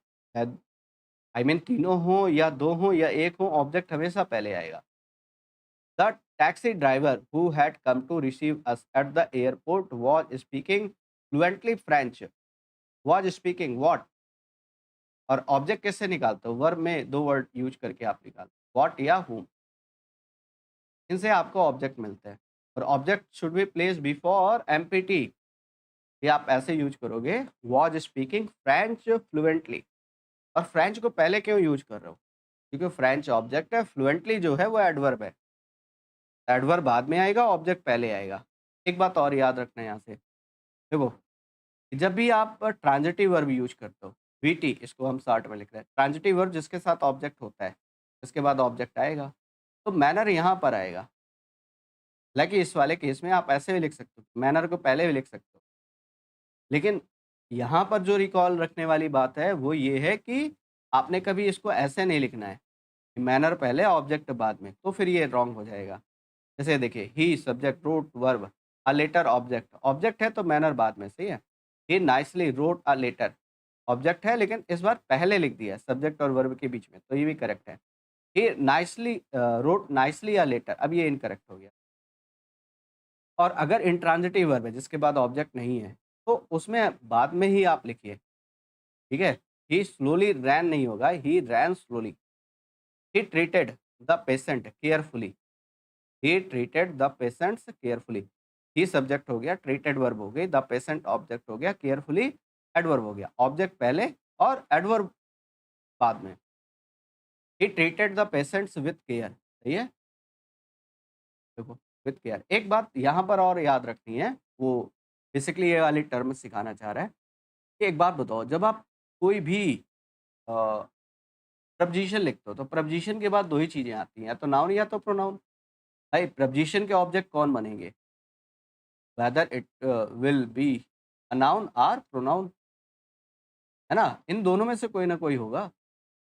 आई मीन तीनों हो या 2 हो या 1 हो, ऑब्जेक्ट हमेशा पहले आएगा। The taxi driver who had come to receive us at the airport was speaking fluently French. Was speaking what? और ऑब्जेक्ट कैसे निकालते हो? वर्ब में 2 वर्ड यूज़ करके आप निकालते हो, व्हाट या हूम। इनसे आपको ऑब्जेक्ट मिलते हैं और object should be placed before empty. ये आप ऐसे यूज़ करोगे, वाज स्पीकिंग फ्रेंच फ्लुएंटली। और फ्रेंच को पहले क्यों यूज़ कर रहे हो? क्योंकि फ्रेंच ऑब्जेक्ट है, फ्लुएंटली जो है वो एडवर्ब है। एडवर्ब बाद में आएगा, ऑब्जेक्ट पहले आएगा। एक बात और याद रखना है यहाँ से, देखो जब भी आप ट्रांजिटिव वर्ब यूज़ करते हो, वीटी इसको हम शॉर्ट में लिख रहे हैं। ट्रांजिटिव वर्ब जिसके साथ ऑब्जेक्ट होता है, इसके बाद ऑब्जेक्ट आएगा। तो मैनर यहाँ पर आएगा। हालाँकि इस वाले केस में आप ऐसे भी लिख सकते हो, मैनर को पहले भी लिख सकते हो। लेकिन यहाँ पर जो रिकॉल रखने वाली बात है वो ये है कि आपने कभी इसको ऐसे नहीं लिखना है, कि मैनर पहले ऑब्जेक्ट बाद में, तो फिर ये रॉन्ग हो जाएगा। जैसे देखिए he subject wrote verb, a letter object, object है तो मैनर बाद में, सही है। He nicely wrote a letter, object है लेकिन इस बार पहले लिख दिया है सब्जेक्ट और वर्ब के बीच में, तो ये भी करेक्ट है। He nicely wrote nicely a letter, अब ये इनकरेक्ट हो गया। और अगर इंट्रांजिटिव वर्ब है जिसके बाद ऑब्जेक्ट नहीं है, तो उसमें बाद में ही आप लिखिए, ठीक है? ही स्लोली रैन नहीं होगा, he ran slowly. He treated the patient carefully, he treated the patients carefully. He subject हो गया, ट्रीटेड वर्ब हो गई, द पेशेंट ऑब्जेक्ट हो गया, केयरफुली एडवर्ब हो गया। ऑब्जेक्ट पहले और एडवर्ब बाद में। ही treated the patients with care, सही है? देखो विथ केयर। एक बात यहाँ पर और याद रखनी है, वो बेसिकली ये वाली टर्म सिखाना चाह रहा है कि एक बात बताओ, जब आप कोई भी प्रपोजिशन लिखते हो तो प्रपोजिशन के बाद 2 ही चीज़ें आती हैं, या तो नाउन या तो प्रोनाउन। भाई प्रपोजिशन के ऑब्जेक्ट कौन बनेंगे? Whether it will be a noun और प्रोनाउन, है ना? इन दोनों में से कोई ना कोई होगा।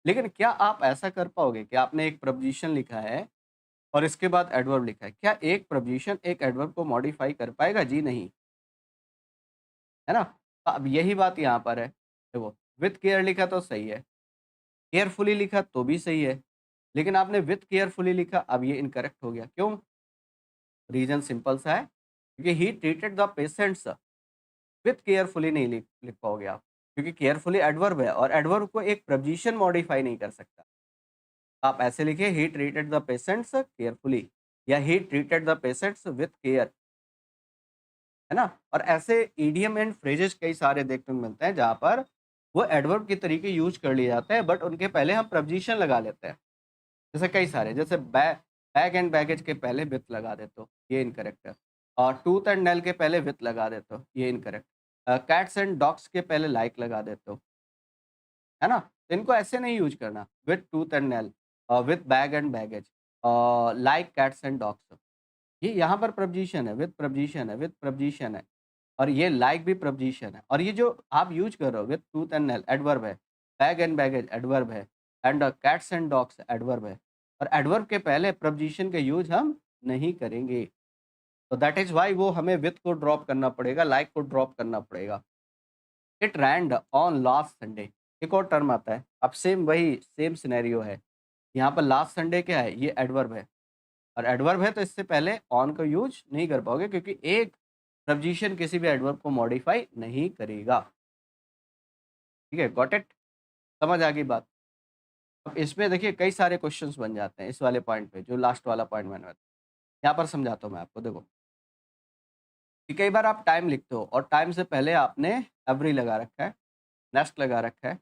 लेकिन क्या आप ऐसा कर पाओगे कि आपने एक प्रपोजिशन लिखा है और इसके बाद एडवर्ब लिखा है? क्या एक प्रपोजिशन एक एडवर्ब को मॉडिफाई कर पाएगा? जी नहीं। है ना? अब यही बात यहाँ पर है। देखो, विथ केयर लिखा तो सही है, केयरफुली लिखा तो भी सही है, लेकिन आपने विथ केयरफुली लिखा, अब ये इनकरेक्ट हो गया। क्यों? रीज़न सिंपल सा है, क्योंकि ही treated the patients with carefully नहीं लिख लिख पाओगे आप, क्योंकि केयरफुली एडवर्ब है और एडवर्ब को एक प्रीपोजिशन मॉडिफाई नहीं कर सकता। आप ऐसे लिखिए, he treated the patients carefully या he treated the patients with care, है ना? और ऐसे इडियम एंड फ्रेजेस कई सारे देखने को मिलते हैं जहाँ पर वो एडवर्ब के तरीके यूज कर लिए जाते हैं, बट उनके पहले हम प्रपोजिशन लगा लेते हैं। जैसे कई सारे, जैसे बैग एंड बैगेज के पहले विथ लगा देते हो, ये इनकरेक्ट है। और टूथ एंड नेल के पहले विथ लगा देते हो, ये इनकरेक्ट। कैट्स एंड डॉग्स के पहले लाइक लगा देते हो, है ना? तो इनको ऐसे नहीं यूज करना, with tooth and nail, with bag and baggage, like cats and dogs. ये यहाँ पर प्रपोजिशन है, विथ प्रपोजिशन है, विथ प्रपोजिशन है, और ये लाइक भी प्रपोजिशन है, और ये जो आप यूज कर रहे हो with tooth and nail adverb है, बैग एंड बैगेज एडवर्ब है, and cats and dogs adverb है, और एडवर्ब के पहले प्रपोजिशन के यूज हम नहीं करेंगे। तो दैट इज वाई वो हमें विथ को ड्रॉप करना पड़ेगा, लाइक को ड्रॉप करना पड़ेगा। It rained on last Sunday, एक और टर्म आता है। अब सेम वही सेम सिनेरियो है। यहाँ पर लास्ट संडे क्या है? ये एडवर्ब है, और एडवर्ब है तो इससे पहले ऑन का यूज नहीं कर पाओगे, क्योंकि एक प्रपोजिशन किसी भी एडवर्ब को मॉडिफाई नहीं करेगा। ठीक है, गॉट इट? समझ आ गई बात? अब इसमें देखिए कई सारे क्वेश्चंस बन जाते हैं इस वाले पॉइंट पे, जो लास्ट वाला पॉइंट मैंने बताया। यहाँ पर समझाता हूँ मैं आपको, देखो कि कई बार आप टाइम लिखते हो और टाइम से पहले आपने एवरी लगा रखा है, नेक्स्ट लगा रखा है,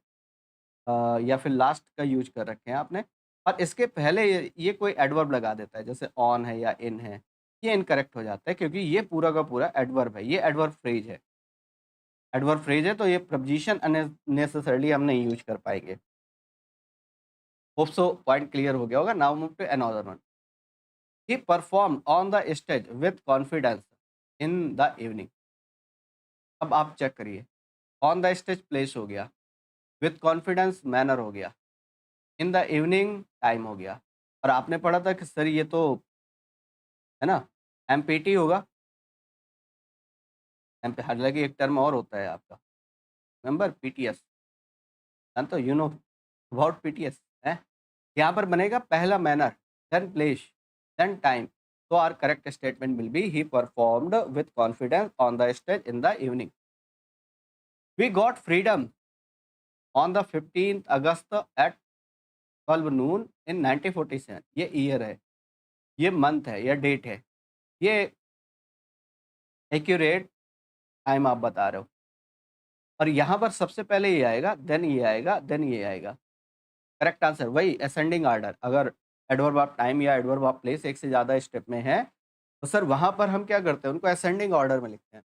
या फिर लास्ट का यूज कर रखे हैं आपने, और इसके पहले ये कोई एडवर्ब लगा देता है, जैसे ऑन है या इन है, ये इनकरेक्ट हो जाता है, क्योंकि ये पूरा का पूरा एडवर्ब है, ये एडवर्ब फ्रेज है। एडवर्ब फ्रेज है तो ये प्रपोजिशन अननेसेसरली हम नहीं यूज कर पाएंगे। होप सो पॉइंट क्लियर हो गया होगा। Now move to another one. He perform on the stage with confidence in the evening. अब आप चेक करिए, ऑन द स्टेज प्लेस हो गया, विद कॉन्फिडेंस मैनर हो गया, इन द इवनिंग टाइम हो गया, और आपने पढ़ा था कि सर ये तो, है ना, एमपीटी होगा। हालांकि एक टर्म और होता है आपका, रिमेंबर पीटीएस, तो यू नो अबाउट पीटीएस है। यहाँ पर बनेगा पहला manner, then place, then time. तो our correct statement will be he performed with confidence on the stage in the evening. We got freedom on the 15th August at 12 noon in 1947। ये year है, ये month है, ये date है, ये accurate time आप बता रहे हो। और यहाँ पर सबसे पहले ये आएगा, देन ये आएगा, देन ये आएगा। करेक्ट आंसर वही असेंडिंग ऑर्डर। अगर एडवर्ब ऑफ टाइम या एडवर्ब ऑफ प्लेस एक से ज़्यादा स्टेप में है, तो सर वहाँ पर हम क्या करते हैं, उनको असेंडिंग ऑर्डर में लिखते हैं,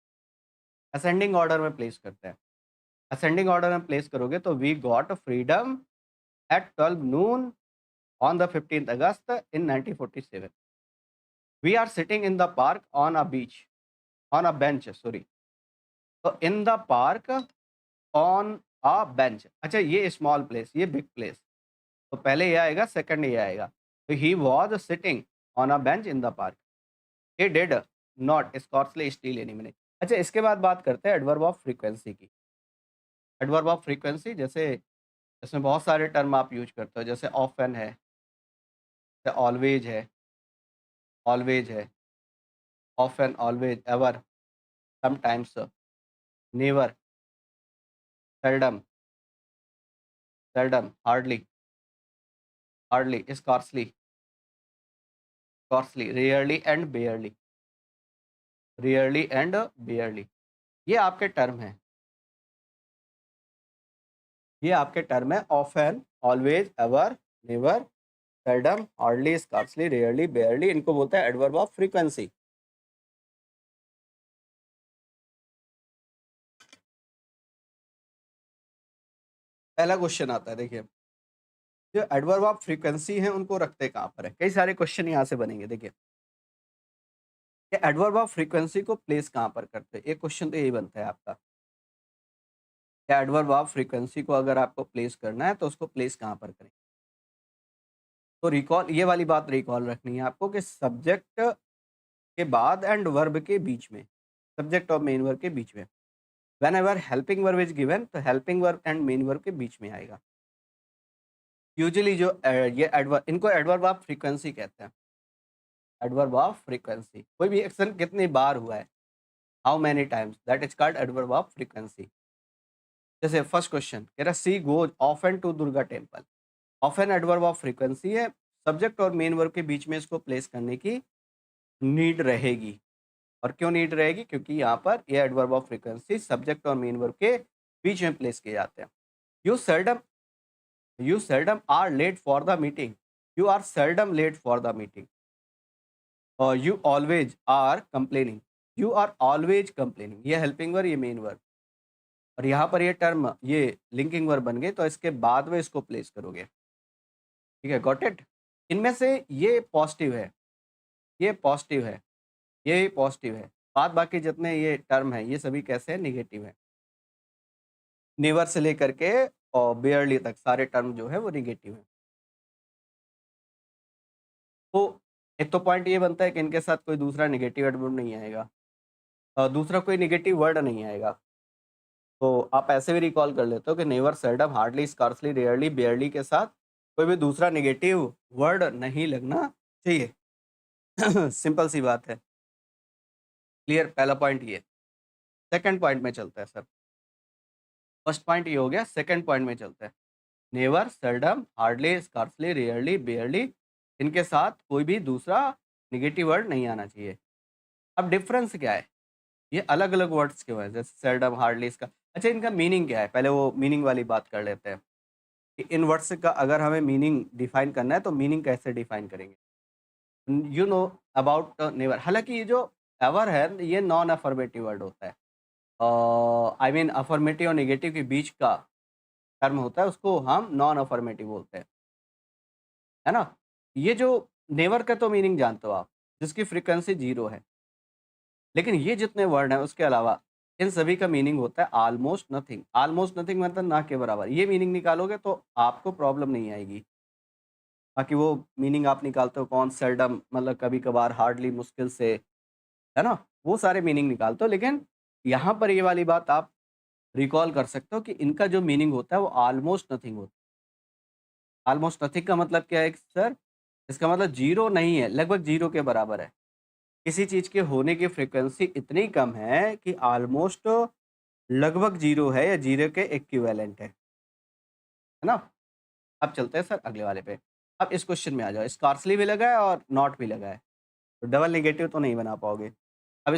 असेंडिंग ऑर्डर में प्लेस करते हैं। असेंडिंग ऑर्डर में प्लेस करोगे तो we got freedom at 12 noon on the 15th August in 1947। We are sitting in the park on a beach, on a bench sorry. तो in the park on a bench, अच्छा ये small place, ये big place, तो पहले ये आएगा, second ये आएगा। तो he was sitting on a bench in the park, he did not scarcely steal any money. अच्छा, इसके बाद बात करते हैं एडवर्ब ऑफ फ्रीक्वेंसी की। एडवर्ब ऑफ फ्रीक्वेंसी, जैसे इसमें बहुत सारे टर्म आप यूज करते हो, जैसे ऑफन है, ऑलवेज है, ऑलवेज है, often, always, ever, sometimes, never, seldom, seldom, hardly, hardly, scarcely, scarcely, rarely and barely, rarely and barely. ये आपके टर्म हैं, ये आपके टर्म है, often, always, ever, never, seldom, hardly, scarcely, rarely, barely. इनको बोलते हैं एडवर्ब ऑफ फ्रीक्वेंसी। पहला क्वेश्चन आता है, देखिए जो एडवर्ब ऑफ फ्रीक्वेंसी है उनको रखते कहाँ पर है? कई सारे क्वेश्चन यहाँ से बनेंगे। देखिए ये एडवर्ब ऑफ फ्रीक्वेंसी को प्लेस कहाँ पर करते हैं, एक क्वेश्चन तो यही बनता है आपका, क्या एडवर्ब ऑफ फ्रीक्वेंसी को अगर आपको प्लेस करना है तो उसको प्लेस कहाँ पर करें? तो रिकॉल, ये वाली बात रिकॉल रखनी है आपको कि सब्जेक्ट के बाद एंड वर्ब के बीच में, सब्जेक्ट और मेन वर्ब के बीच में। Whenever helping verb is given तो helping verb and main verb के बीच में आएगा। यूजुअली जो ये एडवर्ब, इनको एडवर्ब ऑफ फ्रीक्वेंसी कहते हैं। एडवर्ब ऑफ फ्रीक्वेंसी, कोई भी एक्शन कितनी बार हुआ है, how many times, that is called adverb of frequency. जैसे फर्स्ट क्वेश्चन कह रहा she goes often to Durga temple. Often adverb of frequency है, सब्जेक्ट और मेन वर्ब के बीच में इसको प्लेस करने की नीड रहेगी। और क्यों नीड रहेगी? क्योंकि यहाँ पर ये एडवर्ब ऑफ फ्रीक्वेंसी सब्जेक्ट और मेन वर्ब के बीच में प्लेस किए जाते हैं। You seldom, you seldom are late for the meeting, you are seldom late for the meeting. और you always are complaining, you are always complaining. ये helping verb, ये मेन वर्ब, और यहाँ पर ये टर्म, ये लिंकिंग वर्ब बन गए, तो इसके बाद में इसको प्लेस करोगे। ठीक है, गॉट इट। इनमें से ये पॉजिटिव है, ये पॉजिटिव है, ये पॉजिटिव है। बाद बाकी जितने ये टर्म है ये सभी कैसे हैं? निगेटिव है। नेवर से लेकर के और बेयरली तक सारे टर्म जो है वो निगेटिव है। तो एक तो पॉइंट ये बनता है कि इनके साथ कोई दूसरा निगेटिव एडवर्ब नहीं आएगा, और दूसरा कोई निगेटिव वर्ड नहीं आएगा। तो आप ऐसे भी रिकॉल कर लेते हो कि never, seldom, hardly, scarcely, rarely, बेयरली के साथ कोई भी दूसरा निगेटिव वर्ड नहीं लगना चाहिए। सिंपल सी बात है। क्लियर? पहला पॉइंट ये। सेकंड पॉइंट में चलता है सर। फर्स्ट पॉइंट ये हो गया, सेकंड पॉइंट में चलता है। Never, seldom, hardly, scarcely, rarely, बेयरली, इनके साथ कोई भी दूसरा निगेटिव वर्ड नहीं आना चाहिए। अब डिफरेंस क्या है? ये अलग अलग वर्ड्स क्यों है? जैसे सेल्डम, हार्डली, इसका अच्छा इनका मीनिंग क्या है? पहले वो मीनिंग वाली बात कर लेते हैं कि इन वर्ड्स का अगर हमें मीनिंग डिफाइन करना है तो मीनिंग कैसे डिफाइन करेंगे? यू नो अबाउट नेवर, हालांकि ये जो एवर है ये नॉन अफर्मेटिव वर्ड होता है। आई मीन अफर्मेटिव और नेगेटिव के बीच का टर्म होता है, उसको हम नॉन अफर्मेटिव बोलते हैं, है ना? ये जो नेवर का तो मीनिंग जानते हो आप, जिसकी फ्रीक्वेंसी 0 है। लेकिन ये जितने वर्ड हैं उसके अलावा इन सभी का मीनिंग होता है ऑलमोस्ट नथिंग। ऑलमोस्ट नथिंग मतलब ना के बराबर। ये मीनिंग निकालोगे तो आपको प्रॉब्लम नहीं आएगी। बाकी वो मीनिंग आप निकालते हो कौन, सेल्डम मतलब कभी-कभार, हार्डली मुश्किल से, है ना? वो सारे मीनिंग निकालते हो, लेकिन यहाँ पर ये वाली बात आप रिकॉल कर सकते हो कि इनका जो मीनिंग होता है वो ऑलमोस्ट नथिंग होता है। ऑलमोस्ट नथिंग का मतलब क्या है सर? इसका मतलब 0 नहीं है, लगभग 0 के बराबर है। किसी चीज़ के होने की फ्रीक्वेंसी इतनी कम है कि ऑलमोस्ट लगभग 0 है या 0 के इक्विवेलेंट है ना? अब चलते हैं सर अगले वाले पे। अब इस क्वेश्चन में आ जाओ, स्कार्सली भी लगा है और नॉट भी लगा है, तो डबल नेगेटिव तो नहीं बना पाओगे। अब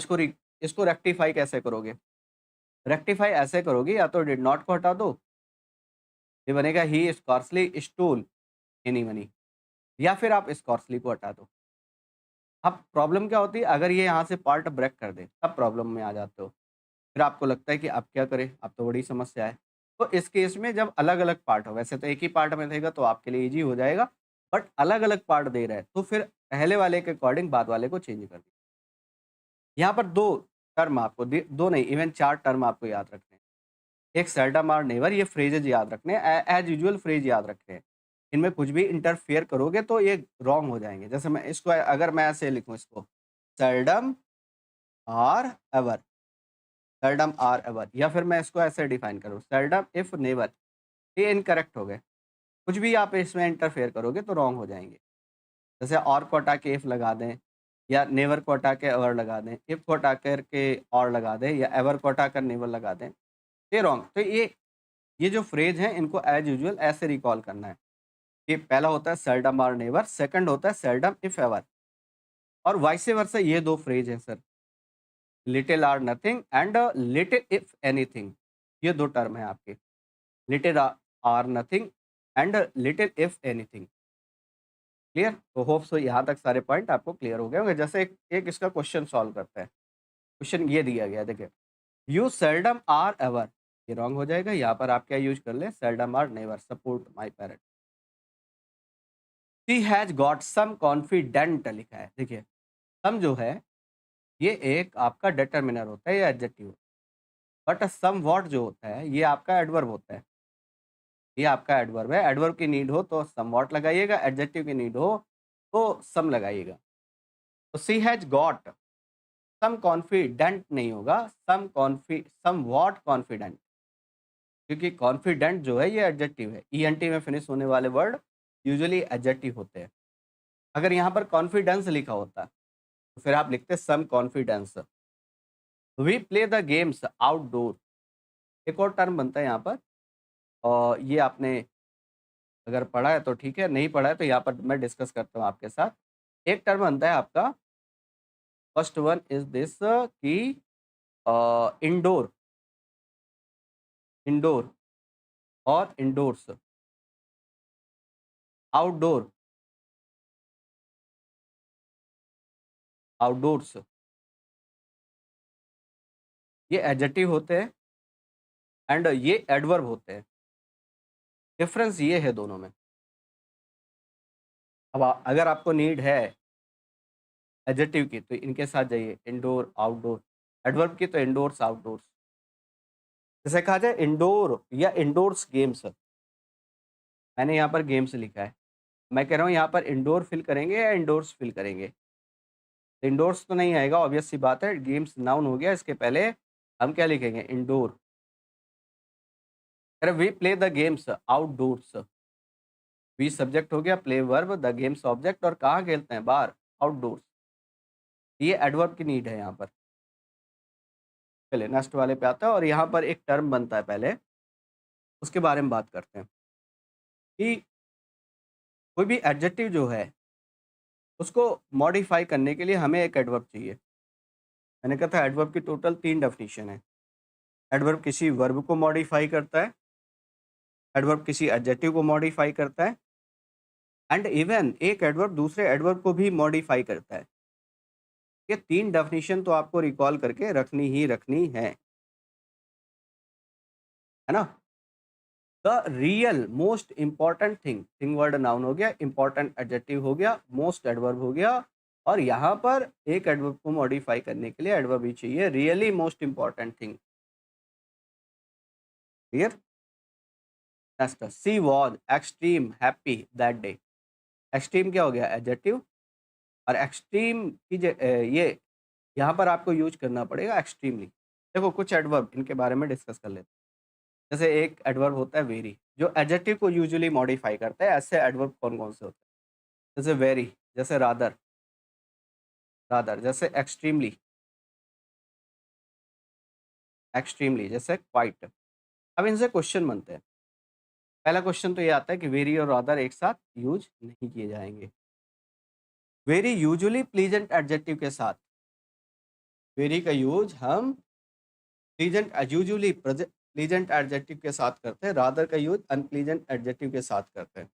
इसको रेक्टिफाई कैसे करोगे? रेक्टिफाई ऐसे करोगे, या तो डिड नॉट को हटा दो, ये बनेगा ही स्कार्सली स्टूल एनी मनी, या फिर आप स्कार्सली को हटा दो। अब प्रॉब्लम क्या होती है? अगर ये यहाँ से पार्ट ब्रेक कर दे तब प्रॉब्लम में आ जाते हो। फिर आपको लगता है कि अब क्या करें? अब तो बड़ी समस्या है। तो इस केस में जब अलग-अलग पार्ट हो, वैसे तो एक ही पार्ट में देगा तो आपके लिए ईज़ी हो जाएगा, बट अलग-अलग पार्ट दे रहा है, तो फिर पहले वाले के अकॉर्डिंग बाद वाले को चेंज कर दीजिए। यहाँ पर 2 टर्म आपको 2 नहीं, इवन 4 टर्म आपको याद रखने हैं। एक सेल्डम और नेवर, ये फ्रेजेज़ याद रखने हैं, एज़ यूजुअल फ्रेज याद रखने हैं। इनमें कुछ भी इंटरफेयर करोगे तो ये रॉन्ग हो जाएँगे। जैसे मैं इसको, अगर मैं ऐसे लिखूँ इसको, सेल्डम और एवर, सेल्डम और एवर, या फिर मैं इसको ऐसे डिफाइन करूँ, सेल्डम इफ नेवर, ये इनकरेक्ट हो गए। कुछ भी आप इसमें इंटरफेयर करोगे तो रॉन्ग हो जाएँगे। जैसे और को हटा के इफ लगा दें, या नेवर को हटा के एवर लगा दें, इफ को हटा कर के और लगा दें, या एवर को हटा कर नेवर लगा दें, ये रॉन्ग। तो ये जो फ्रेज हैं इनको एज़ यूजुअल ऐसे रिकॉल करना है। ये पहला होता है सेल्डम और नेवर, सेकंड होता है सेल्डम इफ एवर, और वाइस वर्सा ये 2 फ्रेज हैं सर, लिटिल और nothing and little if anything. ये 2 टर्म हैं आपके, लिटिल और nothing and little if anything. Clear? तो होप सो यहाँ तक सारे पॉइंट आपको क्लियर हो गए होंगे। जैसे एक एक इसका क्वेश्चन सॉल्व करते हैं। क्वेश्चन ये दिया गया है, देखिए, यू सेल्डम आर एवर, ये रॉन्ग हो जाएगा। यहाँ पर आप क्या यूज कर लें? Seldom or never, support my parent. She has got some confident लिखा है। देखिए, सम जो है ये एक आपका डिटर्मिनर होता है या एडजेक्टिव, बट सम व्हाट जो होता है ये आपका एडवर्ब होता है। ये आपका एडवर्ब है। एडवर्ब की नीड हो तो सम व्हाट लगाइएगा, एडजेक्टिव की नीड हो तो सम लगाइएगा। तो सी हैज गॉट, सम कॉन्फिडेंट नहीं होगा, सम व्हाट कॉन्फिडेंट, क्योंकि कॉन्फिडेंट जो है ये एडजेक्टिव है। ईएनटी में फिनिश होने वाले वर्ड यूजुअली एडजेक्टिव होते हैं। अगर यहाँ पर कॉन्फिडेंस लिखा होता तो फिर आप लिखते some confidence. We play the games outdoor, एक और टर्म बनता है यहाँ पर, और ये आपने अगर पढ़ा है तो ठीक है, नहीं पढ़ा है तो यहाँ पर मैं डिस्कस करता हूँ आपके साथ। एक टर्म बनता है आपका, फर्स्ट वन इज दिस कि इंडोर, इंडोर और इंडोर्स, आउटडोर, आउटडोर्स, ये एडजेक्टिव होते हैं एंड ये एडवर्ब होते हैं। डिफरेंस ये है दोनों में। अब अगर आपको नीड है एडजेक्टिव की तो इनके साथ जाइए, इंडोर आउटडोर, एडवर्ब की तो इंडोर्स आउटडोर्स। जैसे कहा जाए इंडोर या इंडोर्स गेम्स, मैंने यहाँ पर गेम्स लिखा है, मैं कह रहा हूँ यहाँ पर इंडोर फिल करेंगे या इंडोर्स फिल करेंगे। इंडोर्स तो नहीं आएगा, ऑब्वियस सी बात है, गेम्स नाउन हो गया, इसके पहले हम क्या लिखेंगे, इंडोर। अरे we play the games outdoors, we subject हो गया, play verb, the games object, और कहाँ खेलते हैं, बाहर, आउटडोर्स। ये एडवर्ब की नीड है यहाँ पर। चलिए नेक्स्ट वाले पे आता है, और यहाँ पर एक टर्म बनता है, पहले उसके बारे में बात करते हैं कि कोई भी एडजेक्टिव जो है उसको मॉडिफाई करने के लिए हमें एक एडवर्ब चाहिए। मैंने कहा था एडवर्ब की टोटल 3 डेफिनेशन है। एडवर्ब किसी वर्ब को मॉडिफाई करता है, एडवर्ब किसी एडजेक्टिव को मॉडिफाई करता है, एंड इवन एक एडवर्ब दूसरे एडवर्ब को भी मॉडिफाई करता है। ये 3 डेफिनेशन तो आपको रिकॉल करके रखनी ही रखनी है ना? The real most important thing, thing word noun हो गया, इंपॉर्टेंट एडजेक्टिव हो गया, मोस्ट एडवर्ब हो गया, और यहाँ पर एक एडवर्ब को मॉडिफाई करने के लिए एडवर्ब ही चाहिए, really most important thing. Clear? Next, she was extreme happy that day. Extreme क्या हो गया, एडजेक्टिव, और एक्सट्रीम की ये यहाँ पर आपको यूज करना पड़ेगा एक्सट्रीमली। देखो कुछ एडवर्ब इनके बारे में डिस्कस कर लेते हैं। जैसे एक एडवर्ब होता है वेरी, जो एडजेक्टिव को यूजुअली मॉडिफाई करता है। ऐसे एडवर्ब कौन कौन से होते हैं, जैसे वेरी, जैसे रादर, रादर जैसे एक्सट्रीमली, एक्सट्रीमली जैसे क्वाइट। अब इनसे क्वेश्चन बनते हैं। पहला क्वेश्चन तो ये आता है कि वेरी और रादर एक साथ यूज नहीं किए जाएंगे। वेरी यूजुअली प्लीजेंट एडजेक्टिव के साथ, वेरी का यूज हम प्लीजेंट यूजुअली प्लीजेंट एडजेक्टिव के साथ करते हैं, रादर का यूज अनप्लीजेंट एडजेक्टिव के साथ करते हैं,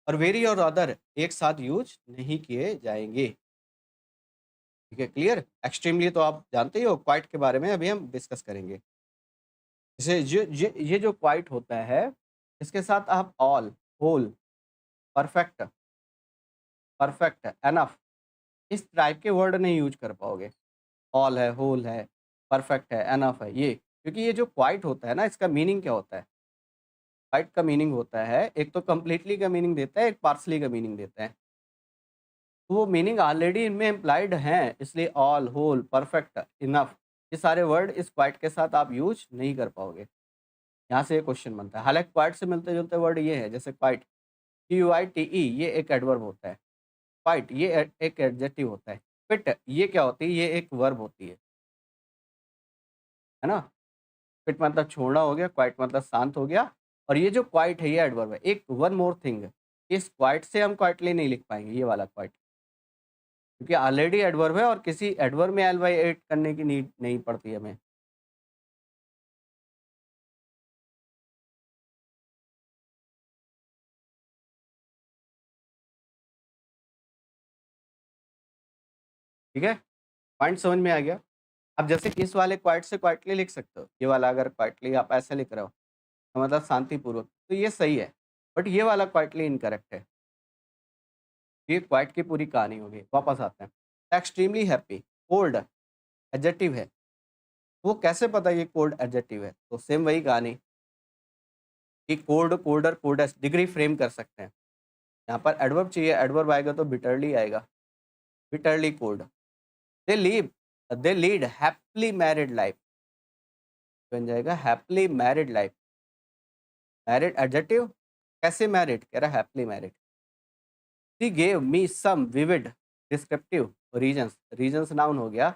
और वेरी और रादर एक साथ यूज नहीं किए जाएंगे। ठीक है, क्लियर? एक्सट्रीमली तो आप जानते ही हो, क्वाइट के बारे में अभी हम डिस्कस करेंगे। जैसे ये जो क्वाइट होता है, इसके साथ आप all, whole, perfect, perfect, enough, इस टाइप के वर्ड नहीं यूज कर पाओगे। ऑल है, होल है, परफेक्ट है, एनफ है, ये क्योंकि ये जो क्वाइट होता है ना, इसका मीनिंग क्या होता है? क्वाइट का मीनिंग होता है, एक तो कंप्लीटली का मीनिंग देता है, एक पार्सली का मीनिंग देता है। तो वो मीनिंग ऑलरेडी इनमें इम्प्लाइड हैं, इसलिए ऑल, होल, परफेक्ट, इनफ, ये सारे वर्ड इस क्वाइट के साथ आप यूज नहीं कर पाओगे। यहाँ से ये क्वेश्चन बनता है। हालांकि क्वाइट से मिलते जुलते वर्ड ये है, जैसे क्वाइट, QUITE, ये एक एडवर्ब होता है। क्वाइट ये एक एडजेक्टिव होता है। फिट ये क्या होती है, ये एक वर्ब होती है ना? फिट मतलब छोड़ना हो गया, क्वाइट मतलब शांत हो गया, और ये जो क्वाइट है ये एडवर्ब है। एक वन मोर थिंग, इस क्वाइट से हम क्वाइटली नहीं लिख पाएंगे, ये वाला क्वाइट, क्योंकि ऑलरेडी एडवर्ब है और किसी एडवर्ब में एल वाई एड करने की नीड नहीं पड़ती हमें। ठीक है, पॉइंट समझ में आ गया? अब जैसे इस वाले क्वाइट से क्वाइटली लिख सकते हो, ये वाला अगर क्वाइटली आप ऐसे लिख रहे हो तो मतलब शांतिपूर्वक, तो ये सही है, बट ये वाला क्वाइटली इनकरेक्ट है। ये क्वाइट की पूरी कहानी होगी। वापस आते हैं, एक्सट्रीमली हैप्पी, कोल्ड एडजेक्टिव है, वो कैसे पता ये कोल्ड एडजेक्टिव है? तो सेम वही कहानी कि cold, colder, coldest, degree frame कर सकते हैं। यहाँ पर एडवर्ब चाहिए, एडवर्ब आएगा तो बिटरली आएगा, bitterly cold. They live they lead happily married life, बन जाएगा happily married life. Married adjective, कैसे मैरिड, कह रहा happily married. She gave me some vivid descriptive reasons, reasons noun हो गया,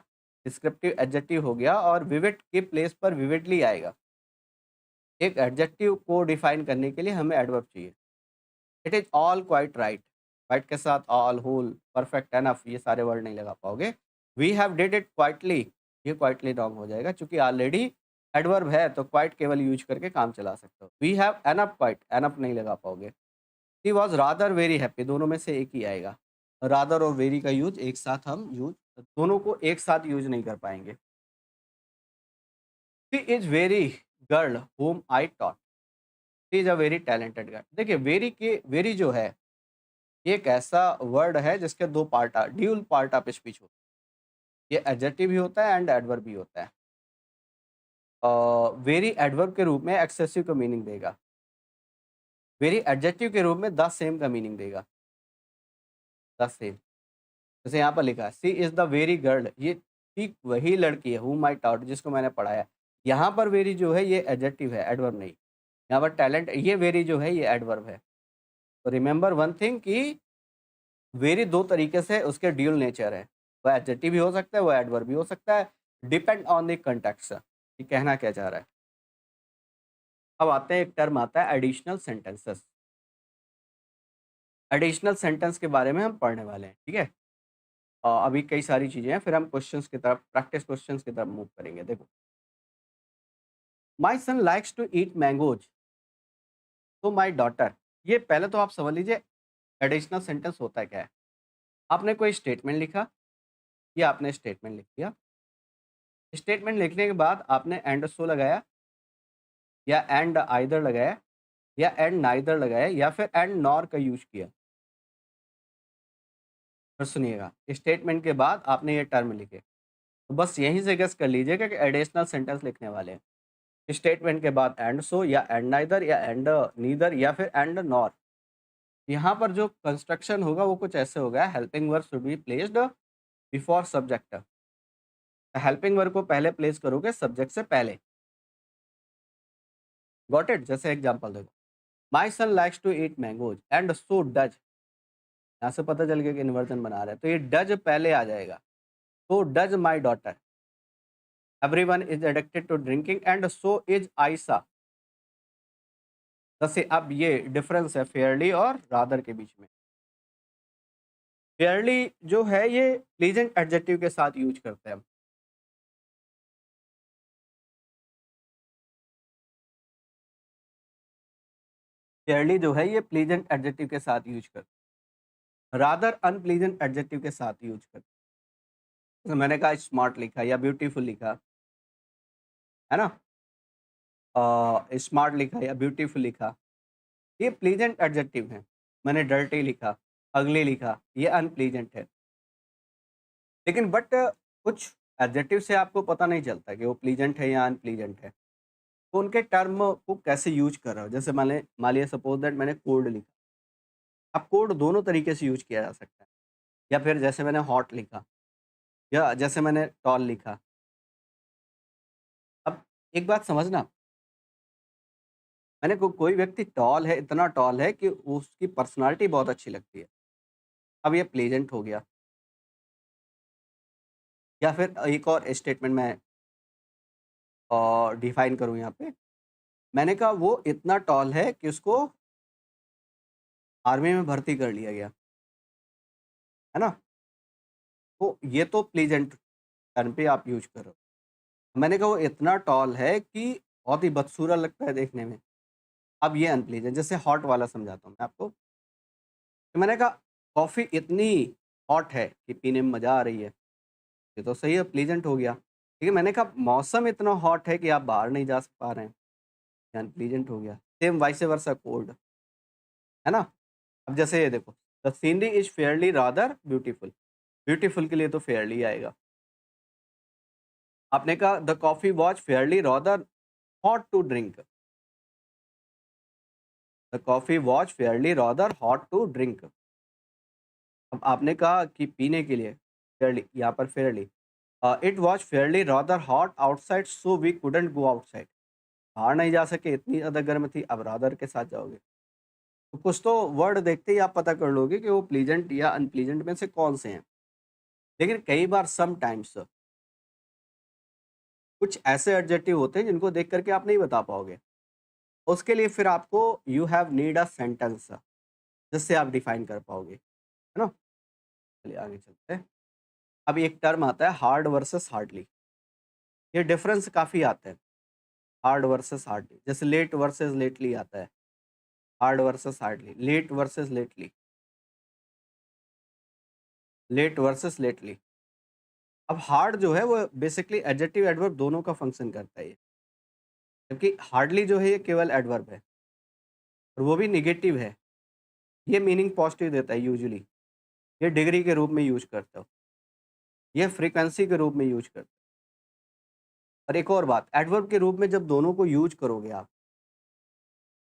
डिस्क्रिप्टिव एडजेक्टिव हो गया, और विविड के प्लेस पर विविडली आएगा। एक एडजेक्टिव को डिफाइन करने के लिए हमें एडवर्ब चाहिए। It is all quite right, quite के साथ ऑल, होल, परफेक्ट, एनफ, ये सारे वर्ड नहीं लगा पाओगे। We have did it quietly, ये क्वाइटली रॉन्ग हो जाएगा, क्योंकि ऑलरेडी एडवर्ब है तो क्वाइट केवल यूज करके काम चला सकते हो। We have enough quite, enough नहीं लगा पाओगे। He was rather very happy, दोनों में से एक ही आएगा। रादर और वेरी का यूज एक साथ हम यूज, दोनों को एक साथ यूज नहीं कर पाएंगे। She is very girl home I taught, she is a very talented girl. देखिए वेरी के, वेरी जो है ये एक ऐसा वर्ड है जिसके दो part, dual part of speech होता है। ये एडजेक्टिव भी होता है एंड एडवर्ब भी होता है। वेरी एडवर्ब के रूप में एक्सेसिव का मीनिंग देगा, वेरी एडजेक्टिव के रूप में द सेम का मीनिंग देगा, द सेम। जैसे यहाँ पर लिखा है सी इज द वेरी गर्ल, ये ठीक वही लड़की है हूम आई टॉट, जिसको मैंने पढ़ाया। यहाँ पर वेरी जो है ये एडजेक्टिव है, एडवर्ब नहीं। यहाँ पर टैलेंट, ये वेरी जो है ये एडवर्ब है। तो रिमेंबर वन थिंग कि वेरी दो तरीके से उसके ड्यूल नेचर है, वो एडजेक्टिव भी हो सकता है, वो एडवर्ब भी हो सकता है, डिपेंड ऑन द कंटेक्स्ट कि कहना क्या चाह रहा है। अब आते हैं, एक टर्म आता है एडिशनल सेंटेंसेस। एडिशनल सेंटेंस के बारे में हम पढ़ने वाले हैं, ठीक है। अभी कई सारी चीजें हैं, फिर हम क्वेश्चंस की तरफ, प्रैक्टिस क्वेश्चंस की तरफ मूव करेंगे। देखो, माई सन लाइक्स टू ईट मैंगोज, तो माई डॉटर, ये पहले तो आप समझ लीजिए एडिशनल सेंटेंस होता है क्या है। आपने कोई स्टेटमेंट लिखा, या आपने स्टेटमेंट लिख दिया, स्टेटमेंट लिखने के बाद आपने एंड सो लगाया, या एंड आइदर लगाया, या एंड नाइदर लगाया, या फिर एंड नॉर का यूज किया। फिर सुनिएगा, स्टेटमेंट के बाद आपने ये टर्म लिखे, तो बस यहीं से गेस कर लीजिएगा कि एडिशनल सेंटेंस लिखने वाले हैं। स्टेटमेंट के बाद एंड सो, या एंड नाइदर, या एंड नीदर, या फिर एंड नॉर। यहाँ पर जो कंस्ट्रक्शन होगा वो कुछ ऐसे होगा, helping verb should be placed before subject. Helping verb को पहले प्लेस करोगे सब्जेक्ट से पहले। Got it. जैसे एग्जांपल देखो, my son likes to eat mangoes and so does, यहाँ से पता चल गया कि इन्वर्जन बना रहे हैं, तो ये डज पहले आ जाएगा। तो does my daughter, everyone is addicted to drinking and so is Ayesha. जैसे अब ये डिफरेंस है फेयरली और रादर के बीच में। फेयरली जो है ये प्लीजेंट एडजेक्टिव के साथ यूज करते हैं हम। फेयरली जो है ये प्लीजेंट एडजेक्टिव के साथ यूज करते हैं, रादर अनप्लीजेंट एडजेक्टिव के साथ यूज करते हैं। जैसे मैंने कहा स्मार्ट लिखा या ब्यूटीफुल लिखा, है ना, स्मार्ट लिखा या ब्यूटीफुल लिखा, ये प्लीजेंट एडजेक्टिव है। मैंने डर्टी लिखा, अगली लिखा, ये अनप्लीजेंट है। लेकिन बट कुछ एडजेक्टिव से आपको पता नहीं चलता कि वो प्लीजेंट है या अनप्लीजेंट है, तो उनके टर्म को कैसे यूज कर रहा हो। जैसे मान लिया सपोज दैट मैंने कोड लिखा, अब कोड दोनों तरीके से यूज किया जा सकता है। या फिर जैसे मैंने हॉट लिखा, या जैसे मैंने टॉल लिखा। अब एक बात समझना, कोई व्यक्ति टॉल है, इतना टॉल है कि उसकी पर्सनालिटी बहुत अच्छी लगती है, अब ये प्लेजेंट हो गया। या फिर एक और स्टेटमेंट मैं डिफाइन करूँ यहाँ पे, मैंने कहा वो इतना टॉल है कि उसको आर्मी में भर्ती कर लिया गया, है ना। तो ये तो प्लेजेंट टर्म पे आप यूज कर रहे हो। मैंने कहा वो इतना टॉल है कि बहुत ही बदसूरत लगता है देखने में, अब ये अनप्लीजेंट। जैसे हॉट वाला समझाता हूँ मैं आपको, कि मैंने कहा कॉफ़ी इतनी हॉट है कि पीने में मज़ा आ रही है, ये तो सही है, प्लीजेंट हो गया। लेकिन मैंने कहा मौसम इतना हॉट है कि आप बाहर नहीं जा पा रहे हैं, ये अनप्लीजेंट हो गया। सेम वाइस वर्सा कोल्ड, है ना। अब जैसे ये देखो, the scenery is fairly rather beautiful, beautiful के लिए तो फेयरली आएगा। आपने कहा the coffee was fairly rather hot to drink, the coffee was fairly rather hot to drink. अब आपने कहा कि पीने के लिए फेयरली, यहाँ पर fairly, it was fairly rather hot outside so we couldn't go outside. बाहर नहीं जा सके, इतनी ज़्यादा गर्म थी, अब रादर के साथ जाओगे। तो कुछ तो वर्ड देखते ही आप पता कर लोगे कि वो प्लीजेंट या अनप्लीजेंट में से कौन से हैं। लेकिन कई बार सम टाइम्स कुछ ऐसे एडजेक्टिव होते हैं जिनको देख करके आप नहीं बता पाओगे। उसके लिए फिर आपको you have need a sentence जिससे आप डिफाइन कर पाओगे, है ना? चलिए आगे चलते हैं। अब एक टर्म आता है हार्ड वर्सेस हार्डली। ये डिफरेंस काफ़ी आते हैं, हार्ड वर्सेस हार्डली। जैसे लेट वर्सेस लेटली आता है, hard versus hardly, late versus lately, late versus lately. अब हार्ड जो है वो बेसिकली एडजेक्टिव एडवर्ब दोनों का फंक्शन करता है ये। जबकि हार्डली जो है ये केवल एडवर्ब है और वो भी नेगेटिव है। ये मीनिंग पॉजिटिव देता है यूजुअली। ये डिग्री के रूप में यूज़ करते हो, ये फ्रीक्वेंसी के रूप में यूज़ करते हो। और एक और बात, एडवर्ब के रूप में जब दोनों को यूज़ करोगे आप,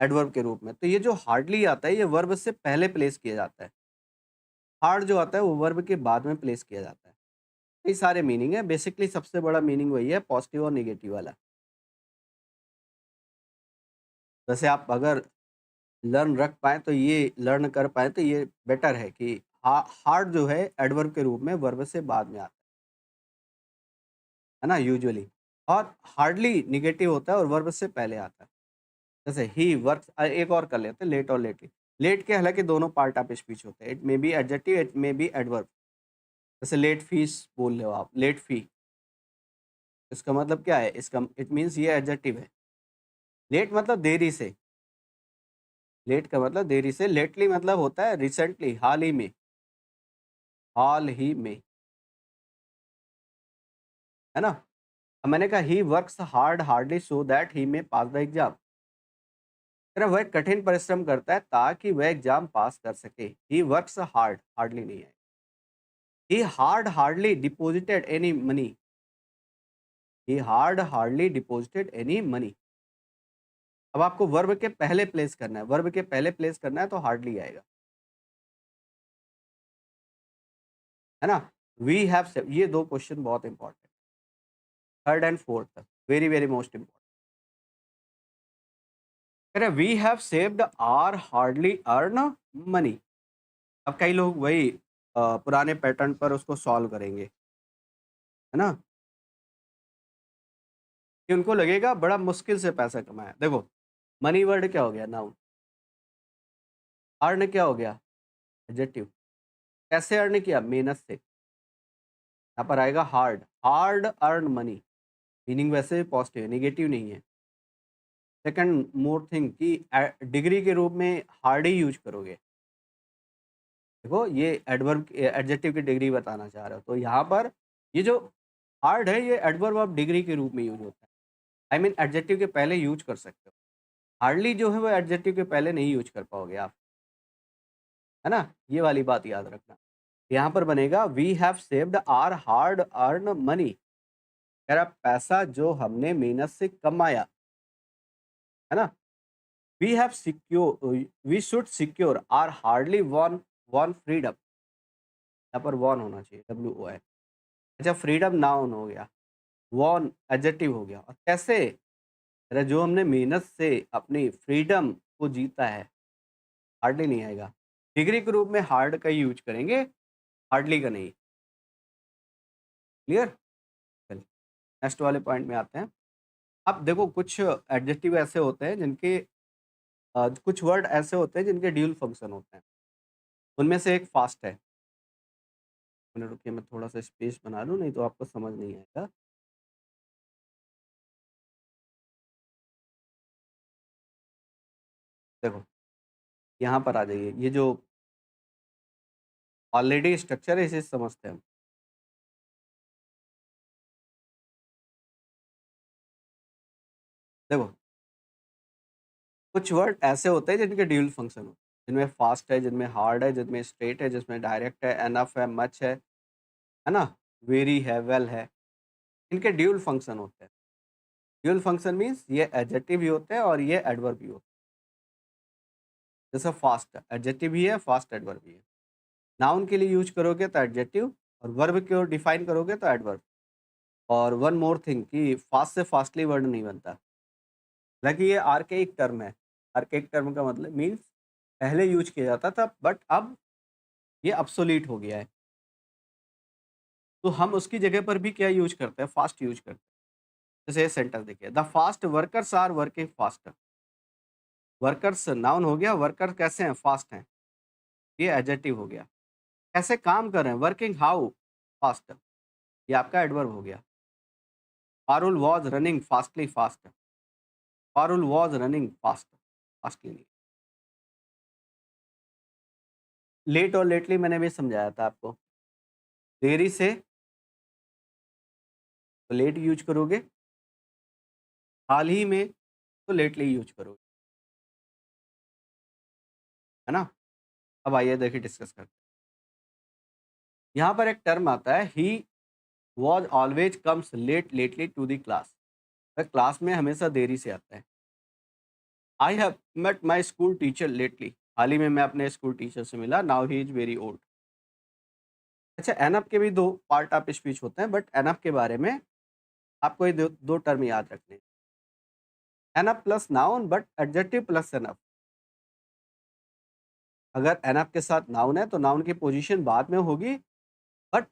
एडवर्ब के रूप में, तो ये जो हार्डली आता है ये वर्ब से पहले प्लेस किया जाता है। हार्ड जो आता है वो वर्ब के बाद में प्लेस किया जाता है। कई सारे मीनिंग है, बेसिकली सबसे बड़ा मीनिंग वही है, पॉजिटिव और नेगेटिव वाला। वैसे आप अगर लर्न रख पाएँ तो ये लर्न कर पाएँ तो ये बेटर है कि हार्ड जो है एडवर्ब के रूप में वर्ब से बाद में आता है ना यूजुअली। और हार्डली नेगेटिव होता है और वर्ब से पहले आता है। जैसे ही वर्क्स एक और कर लेते हैं लेट और लेटली। लेट के हालाँकि दोनों पार्ट ऑफ स्पीच होते हैं। It may be adjective, it may be adverb. जैसे लेट फीस बोल रहे हो आप, लेट फी, इसका मतलब क्या है? इसका इट मीन्स ये एडजेक्टिव है। लेट मतलब देरी से, लेट का मतलब देरी से, लेटली मतलब होता है रिसेंटली, हाल ही में, हाल ही में, है ना? अब मैंने कहा he works hard hardly so that he may pass the exam. अरे वह कठिन परिश्रम करता है ताकि वह एग्जाम पास कर सके। ही वर्क्स हार्ड, हार्डली नहीं है। He hard hardly deposited any money, he hard hardly deposited any money. अब आपको वर्ब के पहले प्लेस करना है, वर्ब के पहले प्लेस करना है तो हार्डली आएगा, है ना? वी हैव ये दो क्वेश्चन बहुत important, third and fourth, very very most important. कह रहे we have saved our hardly earn money. अब कई लोग वही पुराने पैटर्न पर उसको सॉल्व करेंगे, है ना? कि उनको लगेगा बड़ा मुश्किल से पैसा कमाया। देखो, मनी वर्ड क्या हो गया? नाउन। अर्न क्या हो गया? एडजेक्टिव। कैसे अर्न किया? मेहनत से। यहाँ पर आएगा hard, hard earn money. Meaning वैसे भी पॉजिटिव है, नेगेटिव नहीं है। सेकंड मोर थिंग कि डिग्री के रूप में हार्ड ही यूज करोगे। देखो ये एडवर्ब एडजेक्टिव की डिग्री बताना चाह रहे हो, तो यहाँ पर ये जो हार्ड है ये एडवर्ब ऑफ डिग्री के रूप में यूज होता है। आई मीन एडजेक्टिव के पहले यूज कर सकते हो। हार्डली जो है वो एडजेक्टिव के पहले नहीं यूज कर पाओगे आप, है ना? ये वाली बात याद रखना। यहाँ पर बनेगा we have saved our hard earn money. कह रहा पैसा जो हमने मेहनत से कमाया, है ना? We have secure, we should secure our hardly won won freedom. यहाँ पर वॉन होना चाहिए, WON। अच्छा, फ्रीडम नाउन हो गया, वॉन एडजेक्टिव हो गया। और कैसे? अरे जो हमने मेहनत से अपनी फ्रीडम को जीता है, हार्डली नहीं आएगा। डिग्री के रूप में हार्ड का यूज करेंगे, हार्डली का नहीं। क्लियर? चलिए नेक्स्ट वाले पॉइंट में आते हैं। अब देखो कुछ एडजेक्टिव ऐसे होते हैं जिनके कुछ वर्ड ऐसे होते हैं जिनके ड्यूल फंक्शन होते हैं। उनमें से एक फास्ट है। मैंने रुकिए मैं थोड़ा सा स्पेस बना लूँ, नहीं तो आपको समझ नहीं आएगा। देखो यहाँ पर आ जाइए, ये जो ऑलरेडी स्ट्रक्चर है इसे समझते हैं हम। देखो कुछ वर्ड ऐसे होते हैं जिनके ड्यूल फंक्शन होते हैं, जिनमें फास्ट है, जिनमें हार्ड है, जिनमें स्ट्रेट है, जिसमें डायरेक्ट है, एनफ है, मच है ना? वेरी है, वेल है। इनके ड्यूल फंक्शन होते हैं। ड्यूल फंक्शन मीन्स ये एडजेक्टिव भी होते हैं और ये एडवर्ब भी होते हैं। जैसे फास्ट एडजेक्टिव भी है, फास्ट एडवर्ब भी है। नाउन के लिए यूज करोगे तो एडजेक्टिव और वर्ब को डिफाइन करोगे तो एडवर्ब। और वन मोर थिंग कि फास्ट से फास्टली वर्ड नहीं बनता। हालाँकि ये आर्केइक टर्म है। आर्केइक टर्म का मतलब मीन्स पहले यूज़ किया जाता था बट अब ये ऑब्सोलीट हो गया है। तो हम उसकी जगह पर भी क्या यूज़ करते हैं, फास्ट यूज़ करते हैं। जैसे ये सेंटेंस देखिए, the fast workers are working fast. Workers noun हो गया, वर्कर कैसे हैं? फास्ट हैं। ये एडजेक्टिव हो गया। कैसे काम कर रहे हैं? Working how? फास्ट। ये आपका एडवर्ब हो गया। Parul was running fastly fast. Parul was running fast, fastly नहीं। लेट और लेटली मैंने भी समझाया था आपको। देरी से तो लेट यूज़ करोगे, हाल ही में तो लेटली यूज़ करोगे, है ना? अब आइए देखिए डिस्कस करते हैं। यहाँ पर एक टर्म आता है, he was always comes late lately to the class. वह क्लास में हमेशा देरी से आता है। I have met my school teacher lately. हाल ही में मैं अपने स्कूल टीचर से मिला, now he is very old. अच्छा, एनफ के भी 2 पार्ट ऑफ स्पीच होते हैं बट एनफ के बारे में आपको ये 2 टर्म याद रखने हैं। Enough plus noun but adjective plus enough. अगर एनफ के साथ नाउन है तो नाउन की पोजीशन बाद में होगी, बट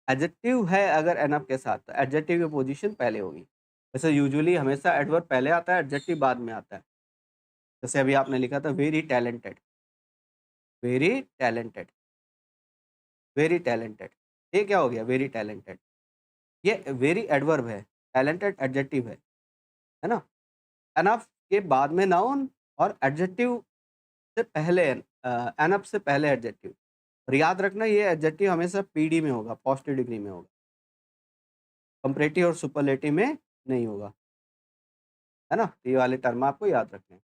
एडजेक्टिव है अगर एनफ के साथ तो एडजेक्टिव की पोजीशन पहले होगी। वैसे यूजुअली हमेशा एडवर्ब पहले आता है, एडजेक्टिव बाद में आता है। जैसे अभी आपने लिखा था very talented, very talented, very talented. ये क्या हो गया? Very talented. ये वेरी एडवर्ब है, टैलेंटेड एडजेक्टिव है ना? एनफ के बाद में नाउन और एडजेक्टिव से पहले एनफ से पहले एडजेक्टिव। और याद रखना ये एडजेक्टिव हमेशा पीडी में होगा, पॉजिटिव डिग्री में होगा, कंपैरेटिव और सुपरलेटिव में नहीं होगा, है ना? तो ये वाले टर्म आपको याद रखने हैं।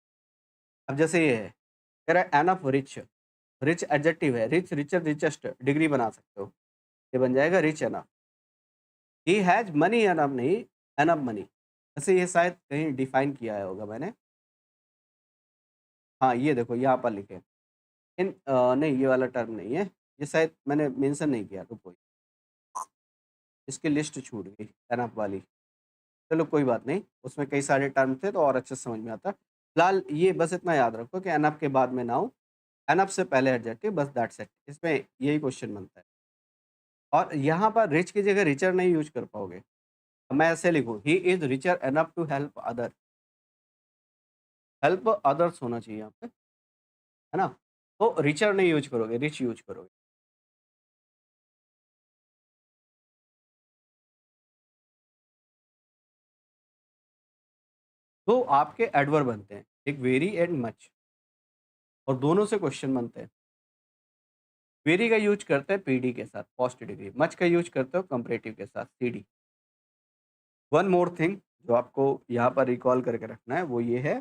अब जैसे ये है, कह रहा है एनफ रिच, रिच एडजेक्टिव है, रिच, रिचर, रिचेस्ट डिग्री बना सकते हो, ये बन जाएगा rich enough. He has money enough नहीं, एनफ मनी। वैसे ये शायद कहीं डिफाइन किया है होगा मैंने। हाँ, ये देखो यहाँ पर लिखे हैं। नहीं ये वाला टर्म नहीं है, ये शायद मैंने मेंशन नहीं किया, रुको, इसकी लिस्ट छूट गई एनफ वाली। चलो कोई बात नहीं, उसमें कई सारे टर्म थे तो और अच्छे से समझ में आता। फिलहाल ये बस इतना याद रखो कि एनफ के बाद में नाउन, एनफ से पहले एडजेक्टिव, बस दैट्स इट। इसमें यही क्वेश्चन बनता है। और यहाँ पर रिच की जगह रिचर नहीं यूज़ कर पाओगे। अब मैं ऐसे लिखूँ, he is richer enough to help other. Help others होना चाहिए यहाँ पे, है ना? तो रिचर नहीं यूज़ करोगे, रिच यूज़ करोगे। तो आपके एडवर्ब बनते हैं, एक वेरी एंड मच, और दोनों से क्वेश्चन बनते हैं। वेरी का यूज़ करते हैं पीडी के साथ, पॉजिटिव डिग्री। मच का यूज़ करते हो कंपैरेटिव के साथ, सीडी। वन मोर थिंग जो आपको यहाँ पर रिकॉल करके रखना है वो ये है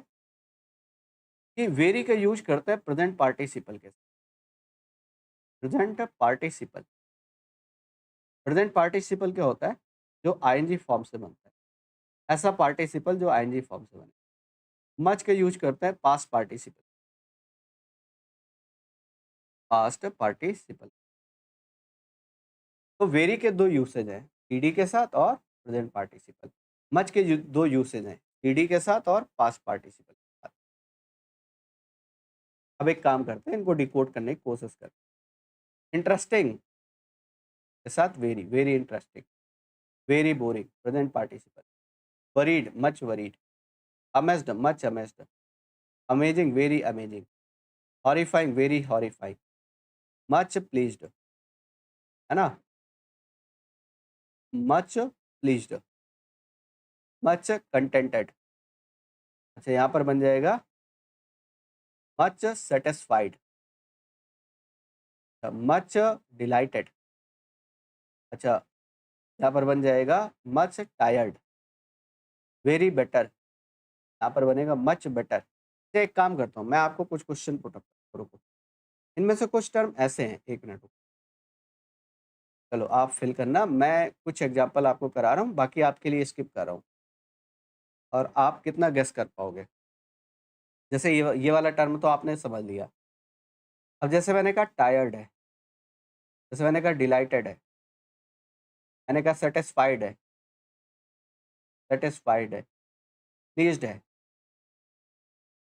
कि वेरी का यूज़ करते हैं प्रेजेंट पार्टिसिपल के साथ। प्रेजेंट पार्टिसिपल, प्रेजेंट पार्टिसिपल क्या होता है? जो आईएनजी फॉर्म से बनता है, ऐसा पार्टिसिपल जो आईएनजी फॉर्म से बने। मच का यूज़ करते हैं पास्ट पार्टिसिपल, पास्ट पार्टिसिपल। तो वेरी के 2 यूसेज हैं, टीडी के साथ और प्रेजेंट पार्टिसिपल। मच के 2 यूसेज हैं, टीडी के साथ और पास्ट पार्टिसिपल के साथ। अब एक काम करते हैं, इनको डिकोड करने की कोशिश करते हैं। इंटरेस्टिंग के साथ very, very interesting. Very boring, present participle. Worried, much worried. Amazed, much amazed. Amazing, very amazing. Horrifying, very horrifying. Much pleased, है ना? Much pleased, much contented. अच्छा, यहाँ पर बन जाएगा मच सेटिस्फाइड, मच डिलाइटेड। अच्छा, यहाँ पर बन जाएगा मच टायर्ड, वेरी बेटर। यहाँ पर बनेगा मच बेटर। तो एक काम करता हूँ, मैं आपको कुछ क्वेश्चन पुट अप, रुको। इनमें से कुछ टर्म ऐसे हैं, एक मिनट रुको। चलो आप फिल करना, मैं कुछ एग्जांपल आपको करा रहा हूँ, बाकी आपके लिए स्किप कर रहा हूँ और आप कितना गेस कर पाओगे। जैसे ये वाला टर्म तो आपने समझ लिया। अब जैसे मैंने कहा टायर्ड है, जैसे मैंने कहा डिलाइटेड है, मैंने कहा सेटिस्फाइड है, सेटिस्फाइड है, प्लीज्ड है।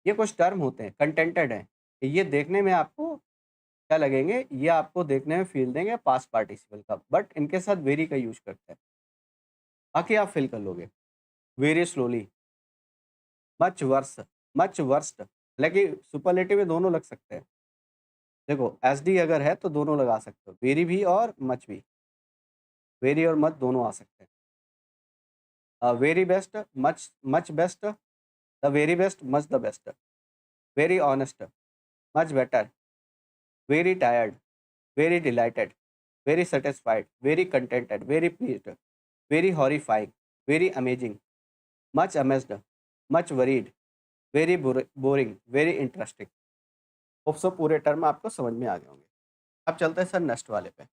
ये कुछ टर्म होते हैं, कंटेंटेड है। ये देखने में आपको क्या लगेंगे, ये आपको देखने में फ़ील देंगे पास्ट पार्टिसिपल का, बट इनके साथ वेरी का यूज़ करते हैं। बाकी आप फ़िल कर लोगे। Very slowly, much worse, much worst, हालाँकि सुपरलेटिव में दोनों लग सकते हैं। देखो एसडी अगर है तो दोनों लगा सकते हो, वेरी भी और मच भी। वेरी और मच दोनों आ सकते हैं। Very best, much much best, the very best, much the best, very honest, much better, very tired, very dilated, very satisfied, very contented, very pleased, very horrifying, very amazing, much amazed, much worried, very boring, very interesting. Hope so पूरे term आपको समझ में आ गए होंगे। अब चलते हैं sir next वाले पे।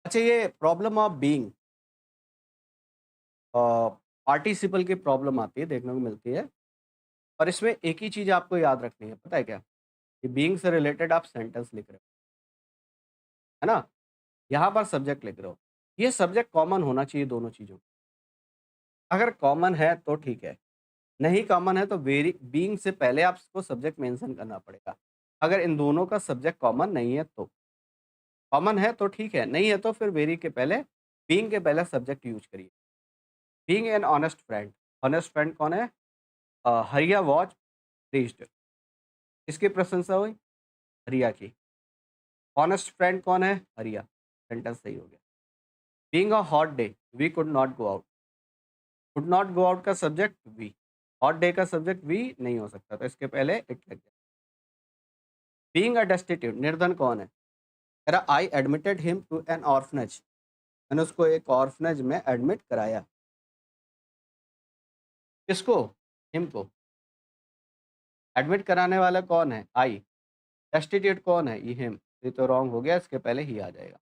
अच्छा, ये प्रॉब्लम ऑफ बीइंग, पार्टिसिपल की प्रॉब्लम आती है, देखने को मिलती है। और इसमें एक ही चीज़ आपको याद रखनी है, पता है क्या? कि बीइंग से रिलेटेड आप सेंटेंस लिख रहे हो, है ना? यहाँ पर सब्जेक्ट लिख रहे हो। ये सब्जेक्ट कॉमन होना चाहिए दोनों चीज़ों में। अगर कॉमन है तो ठीक है, नहीं कॉमन है तो वेरी बीइंग से पहले आपको सब्जेक्ट मेंशन करना पड़ेगा। अगर इन दोनों का सब्जेक्ट कॉमन नहीं है तो। कॉमन है तो ठीक है, नहीं है तो फिर वेरी के पहले, बीइंग के पहले सब्जेक्ट यूज़ करिए। Being an honest friend, honest friend कौन है? हरिया वॉच प्लीज्ड, किसकी प्रशंसा हुई? हरिया की। ऑनेस्ट फ्रेंड कौन है? हरिया। सेंटेंस सही हो गया। Being a hot day, we could not go out. Could not go out का सब्जेक्ट वी, हॉट डे का सब्जेक्ट वी नहीं हो सकता, तो इसके पहले इट लग गया। बीइंग अ डेस्टिट्यूट, निर्धन कौन है? कह रहा I admitted him to an orphanage, मैंने उसको एक ऑर्फनेज में एडमिट कराया। किसको? हिम को। एडमिट कराने वाला कौन है? आई। डेस्टिट्यूट कौन है? ये हिम। ये तो रॉन्ग हो गया, इसके पहले ही आ जाएगा।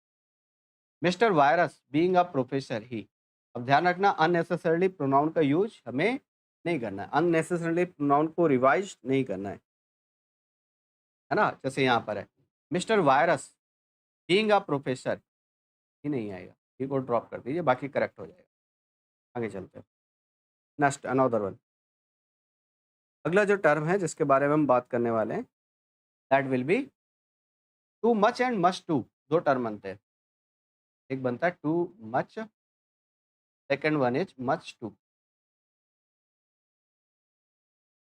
Mister Virus being a professor he. अब ध्यान रखना, अननेसेसरली प्रोनाउन का यूज हमें नहीं करना है, अननेसेसरली प्रोनाउन को रिवाइज नहीं करना है ना? जैसे यहाँ पर है mister Virus being a professor, he नहीं आएगा, ही को ड्रॉप कर दीजिए, बाकी करेक्ट हो जाएगा। आगे चलते हैं। Next another one. अगला जो टर्म है जिसके बारे में हम बात करने वाले हैं, that will be too much and much too. दो टर्म बनते हैं, एक बनता है too much, second one is much too.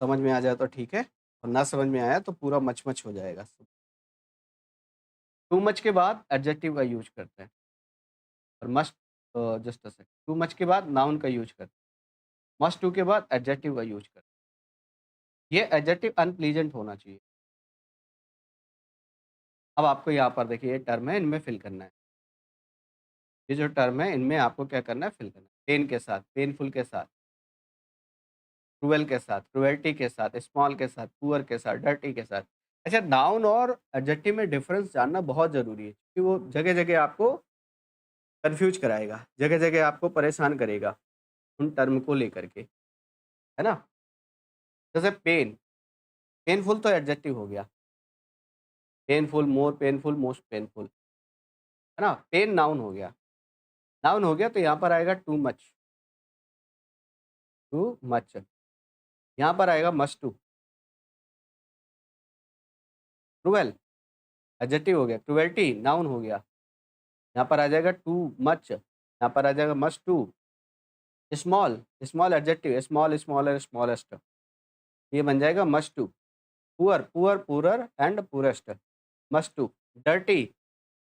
समझ में आ जाए तो ठीक है, और ना समझ में आया तो पूरा मच मच हो जाएगा। टू मच के बाद एडजेक्टिव का यूज करते हैं, और must, just a second, to much के बाद नाउन का यूज करते हैं, मस्ट टू के बाद एडजेक्टिव का यूज करते हैं। ये एडजेक्टिव अनप्लीजेंट होना चाहिए। अब आपको यहाँ पर देखिए ये टर्म है, इनमें फिल करना है। ये जो टर्म है इनमें आपको क्या करना है? फिल करना है। पेन के साथ, पेनफुल के साथ, क्रूएल के साथ, क्रुएल्टी के साथ, स्मॉल के साथ, पुअर के साथ, डर्टी के साथ। अच्छा, नाउन और एडजेक्टिव में डिफरेंस जानना बहुत ज़रूरी है, क्योंकि वो जगह-जगह आपको कन्फ्यूज़ कराएगा, जगह-जगह आपको परेशान करेगा, उन टर्म को लेकर के, है ना? जैसे पेन, पेनफुल तो एडजेक्टिव हो गया, पेनफुल, मोर पेनफुल, मोस्ट पेनफुल, है ना? पेन नाउन हो गया, नाउन हो गया तो यहाँ पर आएगा टू मच, यहाँ पर आएगा मस्ट टू। क्रूएल एडजेक्टिव हो गया, क्रुएल्टी नाउन हो गया, यहाँ पर आ जाएगा टू मच, यहाँ पर आ जाएगा much too. Small, small adjective, small, smaller, smallest, ये बन जाएगा much too. Poor, poor, poorer and poorest, much too. Dirty,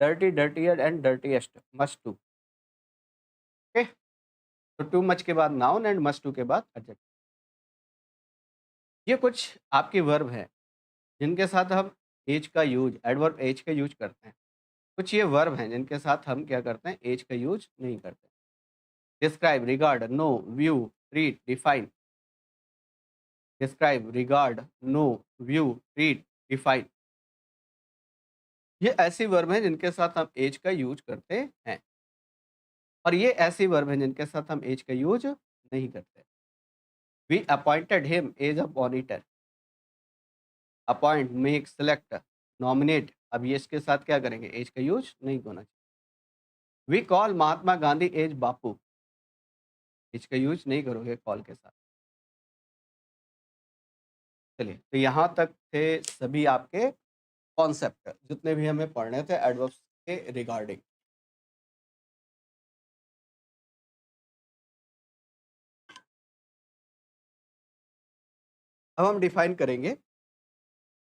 dirty, dirtier and dirtiest, much too. Okay, तो टू मच के बाद नाउन एंड मस्ट टू के बाद adjective. ये कुछ आपके वर्ब हैं जिनके साथ हम एज का यूज, एडवर्ब एज का यूज करते हैं। कुछ ये वर्ब हैं जिनके साथ हम क्या करते हैं? एज का यूज नहीं करते। Describe, regard, know, view, treat, define. Describe, regard, know, view, treat, define. ये ऐसी वर्ब हैं जिनके साथ हम एज का यूज करते हैं, और ये ऐसी वर्ब हैं जिनके साथ हम एज का यूज नहीं करते। We appointed him as a monitor. Appoint, make, select, nominate, अब ये इसके साथ क्या करेंगे? एज का यूज नहीं होना चाहिए। We call Mahatma Gandhi as Bapu. Is का यूज नहीं करोगे कॉल के साथ। चलिए, तो यहाँ तक थे सभी आपके कॉन्सेप्ट जितने भी हमें पढ़ने थे एडवर्ब्स के रिगार्डिंग। अब हम डिफाइन करेंगे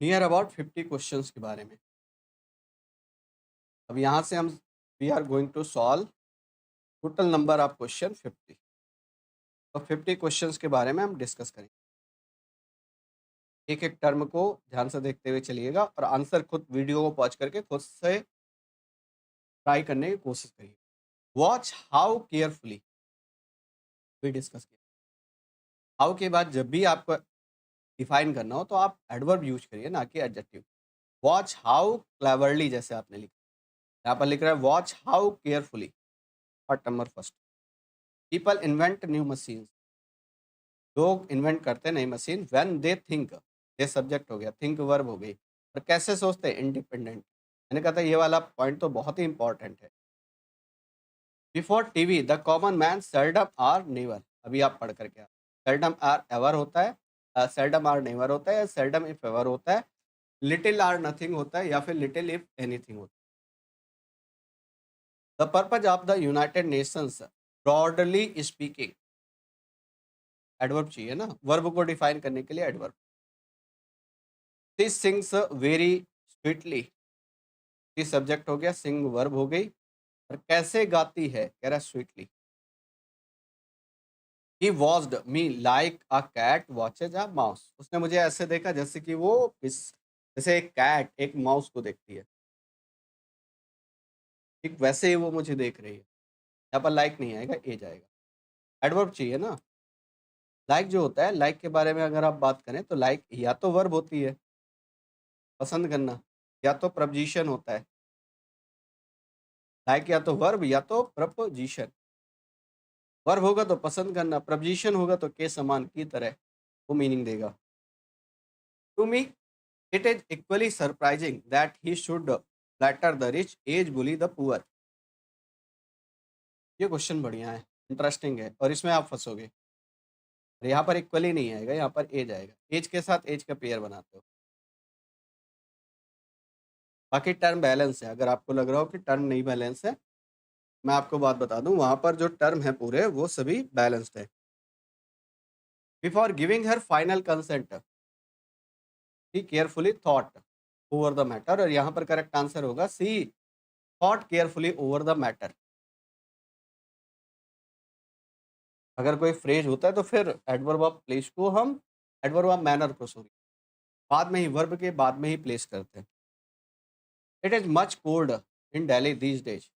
नियर अबाउट 50 क्वेश्चंस के बारे में। अब यहाँ से हम we are going to solve total number of question 50। तो 50 क्वेश्चंस के बारे में हम डिस्कस करेंगे। एक एक टर्म को ध्यान से देखते हुए चलिएगा और आंसर खुद वीडियो को पॉज करके खुद से ट्राई करने की कोशिश करिए। वॉच हाउ केयरफुली भी डिस्कस किया। हाउ के बाद जब भी आपको डिफाइन करना हो तो आप एडवर्ब यूज करिए, ना कि एडजेक्टिव। वॉच हाउ क्लेवरली जैसे आपने लिखा, यहाँ पर लिख रहा है watch how carefully. Part number first, people invent new machines. लोग इन्वेंट करते हैं नई मशीन व्हेन दे थिंक। ये सब्जेक्ट हो गया, थिंक वर्ब हो गई। और कैसे सोचते हैं? इंडिपेंडेंट। मैंने कहा था ये वाला पॉइंट तो बहुत ही इंपॉर्टेंट है। Before TV the common man seldom or never. अभी आप पढ़ करके सेल्डम आर एवर होता है, सेल्डम आर नेवर होता है, या सेल्डम इफ एवर होता है, लिटिल आर नथिंग होता है, या फिर लिटिल इफ एनीथिंग होता है। The purpose of the United Nations broadly speaking. Adverb चाहिए ना वर्ब को डिफाइन करने के लिए, adverb. She sings very sweetly. She subject हो गया, सिंग वर्ब हो गई। और कैसे गाती है? कह रहा sweetly. He watched me like a cat watches a mouse. उसने मुझे ऐसे देखा जैसे कि वो इस जैसे एक कैट एक माउस को देखती है, ठीक वैसे ही वो मुझे देख रही है। यहाँ पर लाइक नहीं आएगा, ए जाएगा। एडवर्ब चाहिए ना। लाइक जो होता है, लाइक के बारे में अगर आप बात करें तो लाइक या तो वर्ब होती है पसंद करना, या तो प्रपोजिशन होता है। लाइक या तो वर्ब या तो प्रपोजिशन। वर्ब होगा तो पसंद करना, प्रपोजिशन होगा तो के समान की तरह वो मीनिंग देगा। To me it is equally surprising that he should flatter the rich as bully the poor. ये क्वेश्चन बढ़िया है, इंटरेस्टिंग है, और इसमें आप फंसोगे। और यहाँ पर इक्वली नहीं आएगा, यहाँ पर एज आएगा। एज के साथ एज का पेयर बनाते हो। बाकी टर्म बैलेंस है। अगर आपको लग रहा हो कि टर्म नहीं बैलेंस है, मैं आपको बात बता दूं, वहां पर जो टर्म है पूरे वो सभी बैलेंस्ड है। Before giving her final consent he carefully thought over the matter. और यहाँ पर करेक्ट आंसर होगा she thought carefully over the matter. अगर कोई फ्रेज होता है तो फिर एडवर्ब ऑफ प्लेस को हम एडवर्ब ऑफ मैनर को सॉरी बाद में ही वर्ब के बाद में ही प्लेस करते हैं। It is much cold in Delhi these days.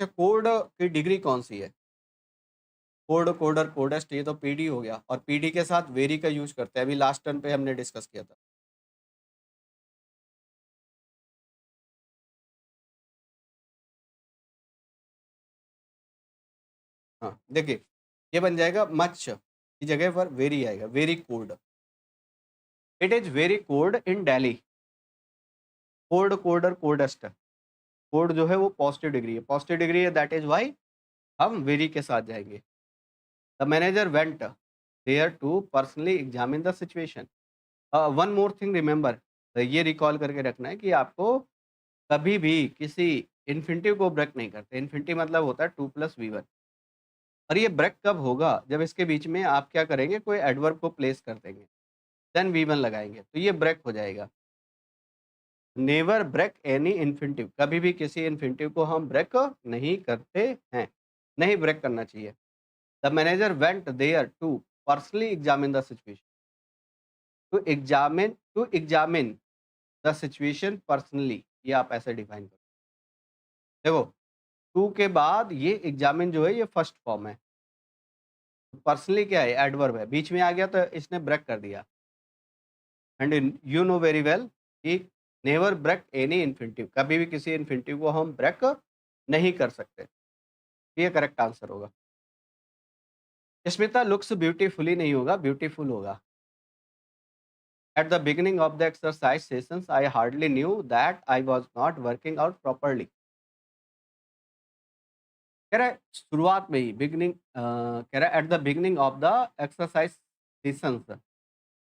Cold की डिग्री कौन सी है? कोल्ड, कोल्डर, कोल्डेस्ट, ये तो पीडी हो गया। और पीडी के साथ वेरी का यूज करते हैं, अभी लास्ट टर्म पे हमने डिस्कस किया था। हाँ देखिए, ये बन जाएगा मच की जगह पर वेरी आएगा, very cold. It is very cold in Delhi. Cold, colder, coldest. Cold जो है वो पॉजिटिव डिग्री है, पॉजिटिव डिग्री है, दैट इज वाई हम वेरी के साथ जाएंगे। The manager went there to personally examine the situation. One more thing remember, ये रिकॉल करके रखना है कि आपको कभी भी किसी इन्फिनिटिव को ब्रेक नहीं करते। इन्फिनिटिव मतलब होता है 2+V1। और ये ब्रेक कब होगा? जब इसके बीच में आप क्या करेंगे, कोई एडवर्ब को प्लेस कर देंगे, देन V1 लगाएंगे तो ये ब्रेक हो जाएगा। Never break any infinitive. कभी भी किसी इन्फिनिटिव को हम ब्रेक नहीं करते हैं, नहीं ब्रेक करना चाहिए। The manager went there to personally examine the situation. To examine the situation personally, ये आप ऐसे डिफाइन करो। देखो, टू के बाद ये एग्जामिन जो है ये फर्स्ट फॉर्म है। पर्सनली क्या है? एडवर्ब है, बीच में आ गया तो इसने ब्रेक कर दिया। And you know very well कि नेवर ब्रेक एनी इन्फिनिटिव। कभी भी किसी इन्फिनिटिव को हम ब्रेक नहीं कर सकते। ये करेक्ट आंसर होगा। स्मिता लुक्स ब्यूटीफुली नहीं होगा, ब्यूटीफुल होगा। At the beginning of the exercise sessions I hardly knew that I was not working out properly. कह रहा है शुरुआत में ही बिगिनिंग कह रहा है at the beginning of the exercise sessions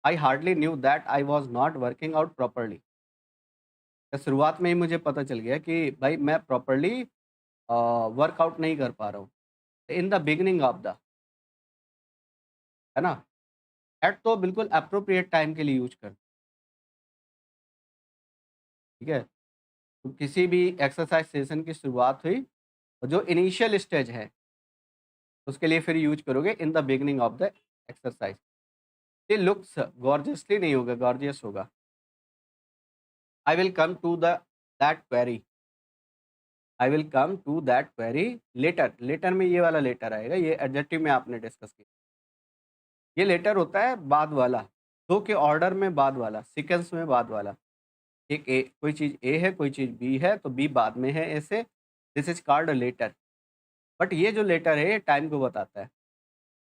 I hardly knew that I was not working out properly. शुरुआत में ही मुझे पता चल गया कि भाई मैं प्रॉपर्ली वर्कआउट नहीं कर पा रहा हूँ। इन द बिगिनिंग ऑफ द, है ना? एट तो बिल्कुल एप्रोप्रिएट टाइम के लिए यूज़ कर, ठीक है? तो किसी भी एक्सरसाइज सेशन की शुरुआत हुई, और जो इनिशियल स्टेज है, उसके लिए फिर यूज़ करोगे in the beginning of the exercise. ये लुक्स गॉर्जियसली नहीं होगा, गॉर्जियस होगा। I will come to the that query, I will come to that query later. Later में ये वाला लेटर आएगा, ये एडजेक्टिव में आपने डिस्कस किया। ये लेटर होता है बाद वाला, दो के ऑर्डर में बाद वाला, सीक्वेंस में बाद वाला। एक ए, कोई चीज़ ए है, कोई चीज़ बी है, तो बी बाद में है, ऐसे this is called a letter. But ये जो लेटर है ये टाइम को बताता है,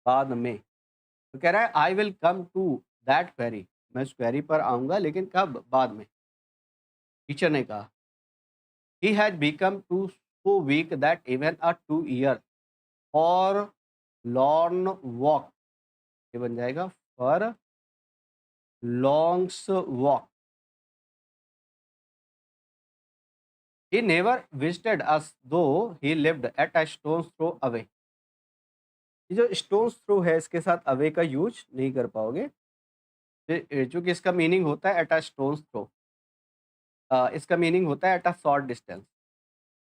बाद में। तो कह रहा है I will come to that query, मैं उस क्वेरी पर आऊँगा, लेकिन कब? बाद में। टीचर ने कहा he has become too so weak that even a 2 year for long walk, ये बन जाएगा for longs walk. He never visited us though he lived at a stones throw away. ये जो स्टोन्स थ्रो है, इसके साथ अवे का use नहीं कर पाओगे, चूंकि इसका मीनिंग होता है एट अ स्टोन्स थ्रो। इसका मीनिंग होता है at a short distance.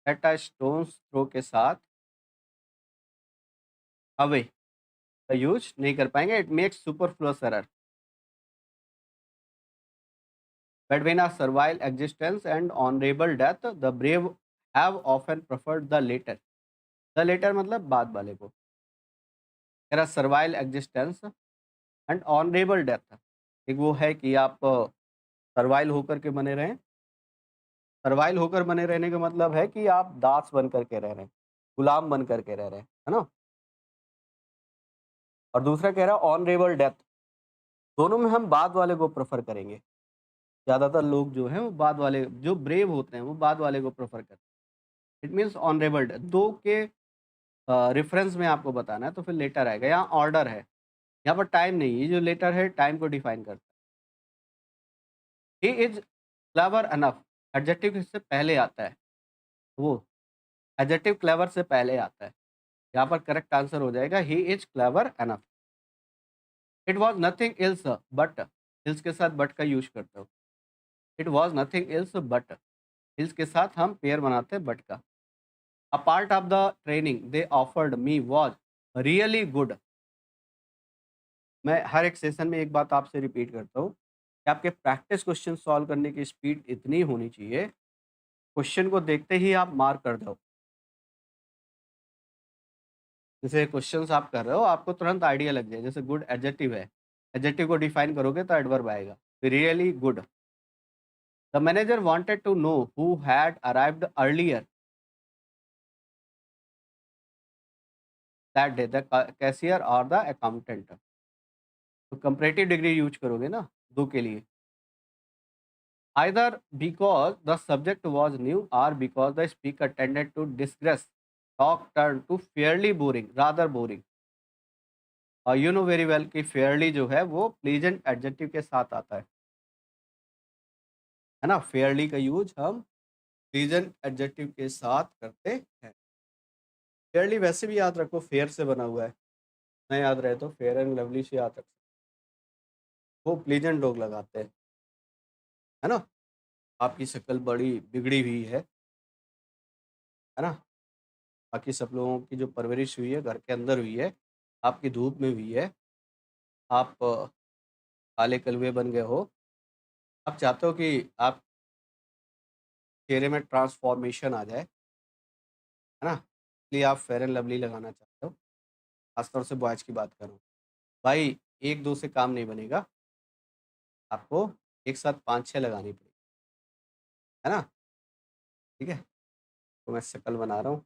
At a stones throw के साथ अवे का यूज नहीं कर पाएंगे, it makes superfluous error. Between a servile existence and honorable death, the brave have often preferred the later. The later मतलब बाद वाले को। तेरा servile existence and honourable death, एक वो है कि आप सर्वाइल होकर के बने रहें। सर्वाइल होकर बने रहने का मतलब है कि आप दास बन करके रह रहे हैं, गुलाम बन करके रह रहे हैं, है ना? और दूसरा कह रहा है ऑनरेबल डेथ। दोनों में हम बाद वाले को प्रेफर करेंगे। ज़्यादातर लोग जो हैं वो बाद वाले, जो ब्रेव होते हैं वो बाद वाले को प्रेफर करते हैं। It means honourable death. दो के रेफरेंस में आपको बताना है तो फिर लेटर आएगा। यहाँ ऑर्डर है, यहाँ पर टाइम नहीं। ये जो लेटर है टाइम को डिफाइन करता है। He is clever enough, adjective किससे पहले आता है? वो एडजेक्टिव क्लेवर से पहले आता है। यहाँ पर करेक्ट आंसर हो जाएगा he is clever enough. It was nothing else but, else के साथ बट का यूज करते हो। It was nothing else but, else के साथ हम पेयर बनाते हैं बट का। A part of the training they offered me was really good. मैं हर एक सेशन में एक बात आपसे रिपीट करता हूँ कि आपके प्रैक्टिस क्वेश्चन सॉल्व करने की स्पीड इतनी होनी चाहिए, क्वेश्चन को देखते ही आप मार्क कर दो। जैसे क्वेश्चंस आप कर रहे हो, आपको तुरंत आइडिया लग जाए। जैसे गुड एडजेक्टिव है, एडजेक्टिव को डिफाइन करोगे तो एडवर्ब आएगा, really good. The manager wanted to know who had arrived earlier that day, the cashier और द अकाउंटेंट। तो कंपैरेटिव डिग्री यूज करोगे ना दो के लिए। Either because the subject was new or because the speaker tended to digress, talk turned to fairly boring, rather boring. और you know very well कि Fairlie जो है वो प्लीजेंट एडजेक्टिव के साथ आता है ना? फेयरली का यूज हम प्लीजेंट एडजेक्टिव के साथ करते हैं। फेयरली वैसे भी याद रखो, फेयर से बना हुआ है। ना याद रहे तो फेयर एंड लवली से याद रख, वो प्लीजेंट लोग लगाते हैं, है ना? आपकी शक्ल बड़ी बिगड़ी हुई है ना? बाकी सब लोगों की जो परवरिश हुई है घर के अंदर हुई है, आपकी धूप में हुई है, आप काले कलवे बन गए हो, आप चाहते हो कि आप चेहरे में ट्रांसफॉर्मेशन आ जाए, है ना? इसलिए आप फेयर एंड लवली लगाना चाहते हो, खासतौर से बॉयज़ की बात कर रहा हूँ। भाई 1-2 से काम नहीं बनेगा, आपको एक साथ 5-6 लगानी पड़ेगी, है ना? ठीक है? तो मैं शक्ल बना रहा हूँ,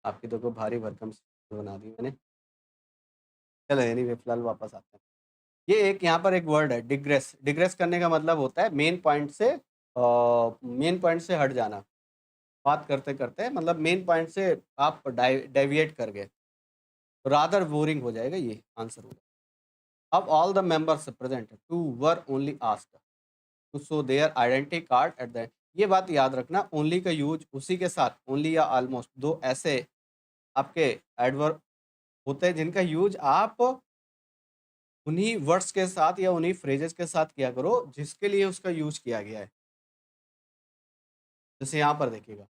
आपकी देखो भारी भरकम शक्ल बना दी मैंने। चलो एनीवे फिलहाल वापस आते हैं। ये एक यहाँ पर एक वर्ड है डिग्रेस। डिग्रेस करने का मतलब होता है मेन पॉइंट से हट जाना। बात करते-करते मतलब मेन पॉइंट से आप डेविएट कर गए। रादर बोरिंग हो जाएगा ये आंसर होगा। अब all the members present to were only asked to show their identity card at the end. ये बात याद रखना, ओनली का यूज उसी के साथ ओनली या ऑलमोस्ट दो ऐसे आपके एडवर्ब होते हैं जिनका यूज आप उन्हीं वर्ड्स के साथ या उन्हीं फ्रेजेस के साथ किया करो जिसके लिए उसका यूज किया गया है। जैसे यहाँ पर देखिएगा,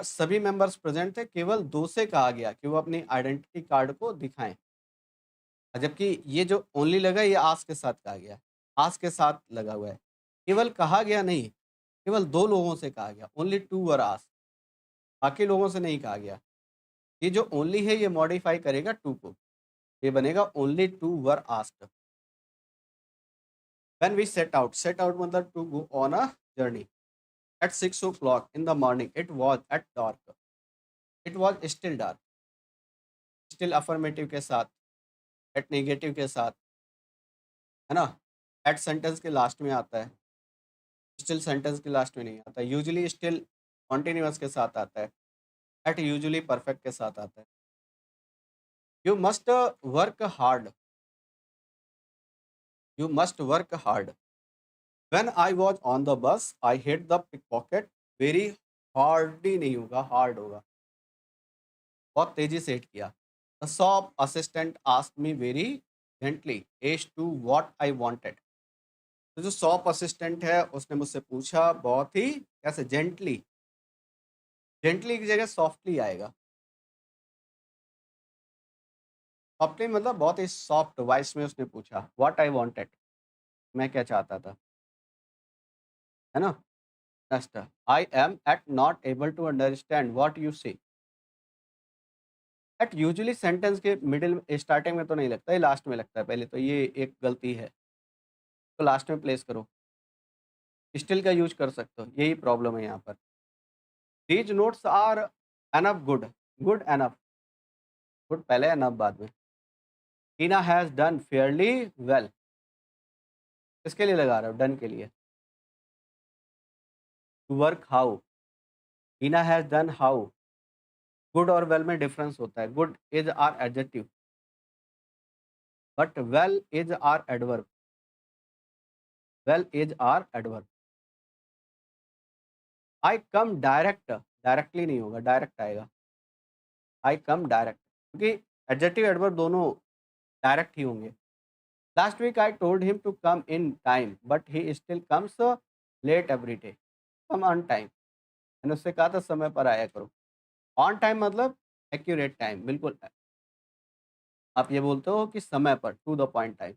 सभी मेंबर्स प्रेजेंट थे, केवल 2 से कहा गया कि वो अपनी आइडेंटिटी कार्ड को दिखाएं। जबकि ये जो ओनली लगा ये आस्क के साथ कहा गया है, आस्क के साथ लगा हुआ है। केवल कहा गया नहीं, केवल 2 लोगों से कहा गया, ओनली 2 वर आस्क्ड, बाकी लोगों से नहीं कहा गया। ये जो ओनली है ये मॉडिफाई करेगा 2 को, ये बनेगा only 2 were asked. When we set out मतलब to go on a journey at 6 o'clock in the morning, it was at dark, it was still dark, still affirmative के साथ, एट नेगेटिव के साथ, है ना? एट सेंटेंस के last में आता है, स्टिल सेंटेंस के लास्ट में नहीं आता, यूजुअली स्टिल कॉन्टिन्यूअस के साथ आता है, एट यूजुअली परफेक्ट के साथ आता है। You must work hard, you must work hard. When I was on the bus I hit the pickpocket very hardly नहीं होगा, हार्ड होगा, बहुत तेजी से हिट किया। The shop assistant asked me very gently as to what I wanted. तो जो shop assistant है उसने मुझसे पूछा बहुत ही कैसे, जेंटली, जेंटली की जगह सॉफ्टली आएगा। सॉफ्टली मतलब बहुत ही सॉफ्ट वॉइस में उसने पूछा व्हाट आई वांटेड, मैं क्या चाहता था, है ना? Next, I am yet not able to understand what you say. Yet usually sentence के मिडिल स्टार्टिंग में तो नहीं लगता, ये लास्ट में लगता है पहले, तो ये एक गलती है, तो लास्ट में प्लेस करो। स्टिल का यूज कर सकते हो, यही प्रॉब्लम है यहाँ पर। These notes are enough good, good enough, good पहले एनफ बाद में। Tina has done fairly well, किसके लिए लगा रहे हो, डन के लिए। To work how, Tina has done how, good और वेल में डिफरेंस होता है, good is are adjective but well is are adverb, well is are adverb. I come direct, directly नहीं होगा, डायरेक्ट आएगा, आई कम डायरेक्ट, क्योंकि adjective adverb दोनों direct ही होंगे। Last week I told him to come in time but he still comes late every day. Come on time, मैंने उससे कहा था समय पर आया करो। ऑन टाइम मतलब एक्यूरेट टाइम, बिल्कुल आप ये बोलते हो कि समय पर, टू द पॉइंट टाइम,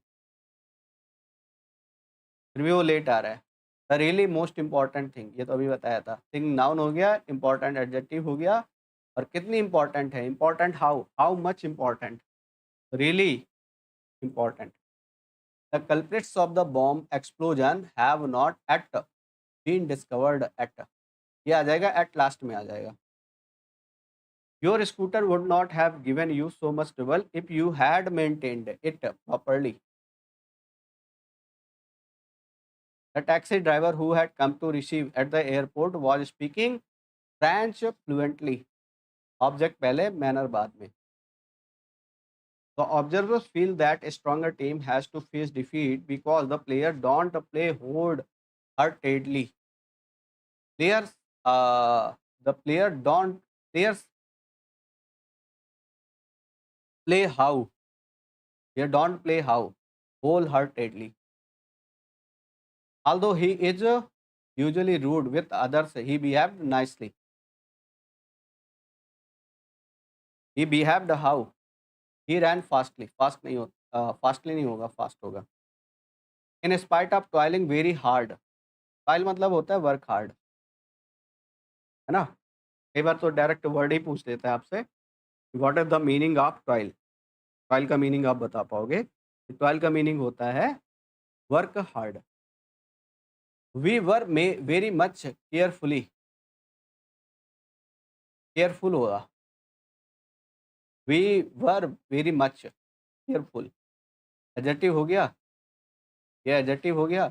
फिर भी वो लेट आ रहा है। The really most important thing, ये तो अभी बताया था, थिंग नाउन हो गया, इंपॉर्टेंट एडजेक्टिव हो गया, और कितनी इंपॉर्टेंट है, important how, how much important, really important. The culprits of the bomb explosion have not yet been discovered yet, ये आ जाएगा, एट लास्ट में आ जाएगा। Your scooter would not have given you so much trouble if you had maintained it properly. The taxi driver who had come to receive at the airport was speaking French fluently, object पहले manner बाद में। The observers feel that a stronger team has to face defeat because the player don't play wholeheartedly. Players, the player don't players play how, they don't play how wholeheartedly. Although he is usually rude with others, he behaved nicely. He behaved how? He ran fastly. Fast नहीं हो, fastly नहीं होगा, fast होगा। In spite of toiling very hard. Toil मतलब होता है work hard, है ना? कई बार तो डायरेक्ट वर्ड ही पूछ लेता है आपसे, what is the meaning of toil. Toil का मीनिंग आप बता पाओगे? टॉयल का मीनिंग होता है work hard. We were may very much carefully, careful होगा, we were very much careful. Adjective हो गया, ये एडजेक्टिव हो गया,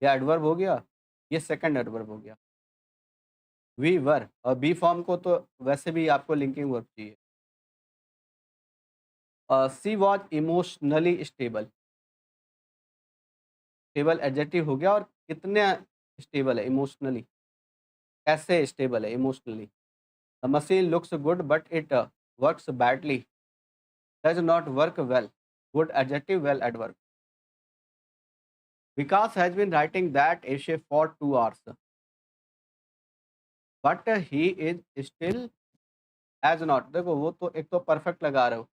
ये एडवर्ब हो गया, ये सेकंड एडवर्ब हो गया। वी वर और बी फॉर्म को तो वैसे भी आपको लिंकिंग वर्ब चाहिए। She was emotionally stable, stable adjective हो गया और कितने स्टेबल है इमोशनली, कैसे स्टेबल है emotionally? The machine looks good but it works badly, does not work well, good adjective, well adverb. Vikas has been writing that essay for 2 hours, but he is still has not. देखो वो तो एक तो perfect लगा रहे हो,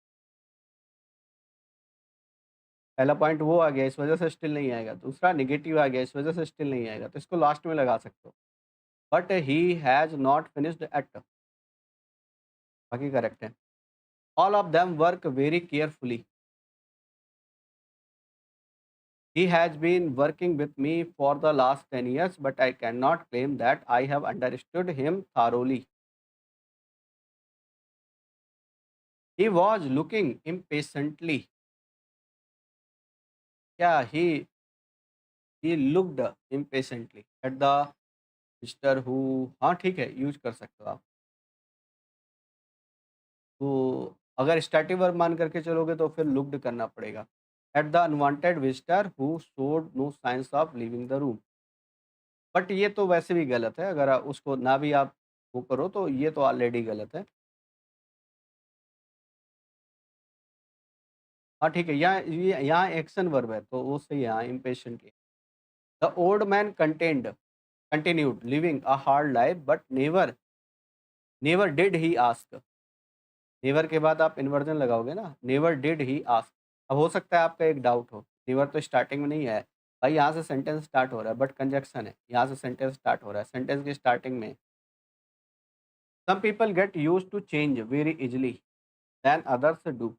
पहला point वो आ गया, इस वजह से स्टिल नहीं आएगा। दूसरा नेगेटिव आ गया, इस वजह से स्टिल नहीं आएगा, तो इसको लास्ट में लगा सकते हो। But he has not finished yet, बाकी करेक्ट है। All of them work very carefully, he has been working with me for the last 10 years, but I cannot claim that I have understood him thoroughly. He was looking impatiently. Yeah, he looked impatiently at the Mr. who, हाँ ठीक है, use कर सकते हो आप। तो अगर static verb मान करके चलोगे तो फिर लुक्ड करना पड़ेगा। Yet the unwanted visitor who showed no signs of leaving the room. But ये तो वैसे भी गलत है, अगर उसको ना भी आप वो करो तो ये तो ऑलरेडी गलत है। हाँ, ठीक है, यहाँ एक्शन वर्ब है तो वो सही है, हाँ, impatiently. The old man continued living a hard life but never never did he ask. Never के बाद आप इन्वर्जन लगाओगे ना, नेवर डिड ही आस्क। अब हो सकता है आपका एक डाउट हो, नेवर तो स्टार्टिंग में नहीं है, भाई यहाँ से सेंटेंस स्टार्ट हो रहा है बट कंजक्शन है, यहाँ से सेंटेंस स्टार्ट हो रहा है, सेंटेंस की स्टार्टिंग में। Some people get used to change very easily than others do.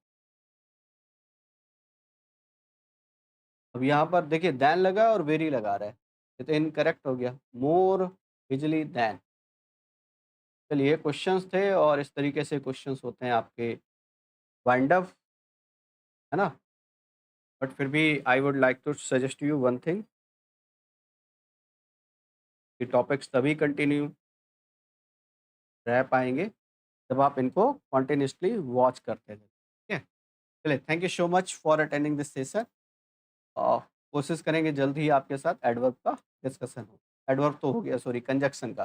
अब यहाँ पर देखिए दैन लगा और वेरी लगा रहा है, ये तो इनकरेक्ट हो गया। More easily than. चलिए क्वेश्चंस थे और इस तरीके से क्वेश्चंस होते हैं आपके वाइंड अप, है ना? बट फिर भी I would like to suggest you one thing, कि टॉपिक्स तभी कंटिन्यू रह पाएंगे जब आप इनको कॉन्टिन्यूसली वॉच करते रहे, ठीक है? चलिए, thank you so much for attending this session. कोशिश करेंगे जल्द ही आपके साथ एडवर्ब का डिस्कशन हो। एडवर्ब तो हो गया, सॉरी, कंजक्शन का।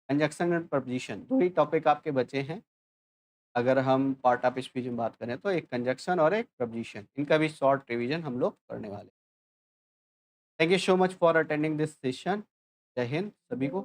कंजक्शन एंड प्रपोजिशन दो ही टॉपिक आपके बचे हैं। अगर हम पार्ट ऑफ स्पीच में बात करें तो एक कंजक्शन और एक प्रपोजिशन, इनका भी शॉर्ट रिवीजन हम लोग करने वाले हैं। Thank you so much for attending this session. जय हिंद सभी को।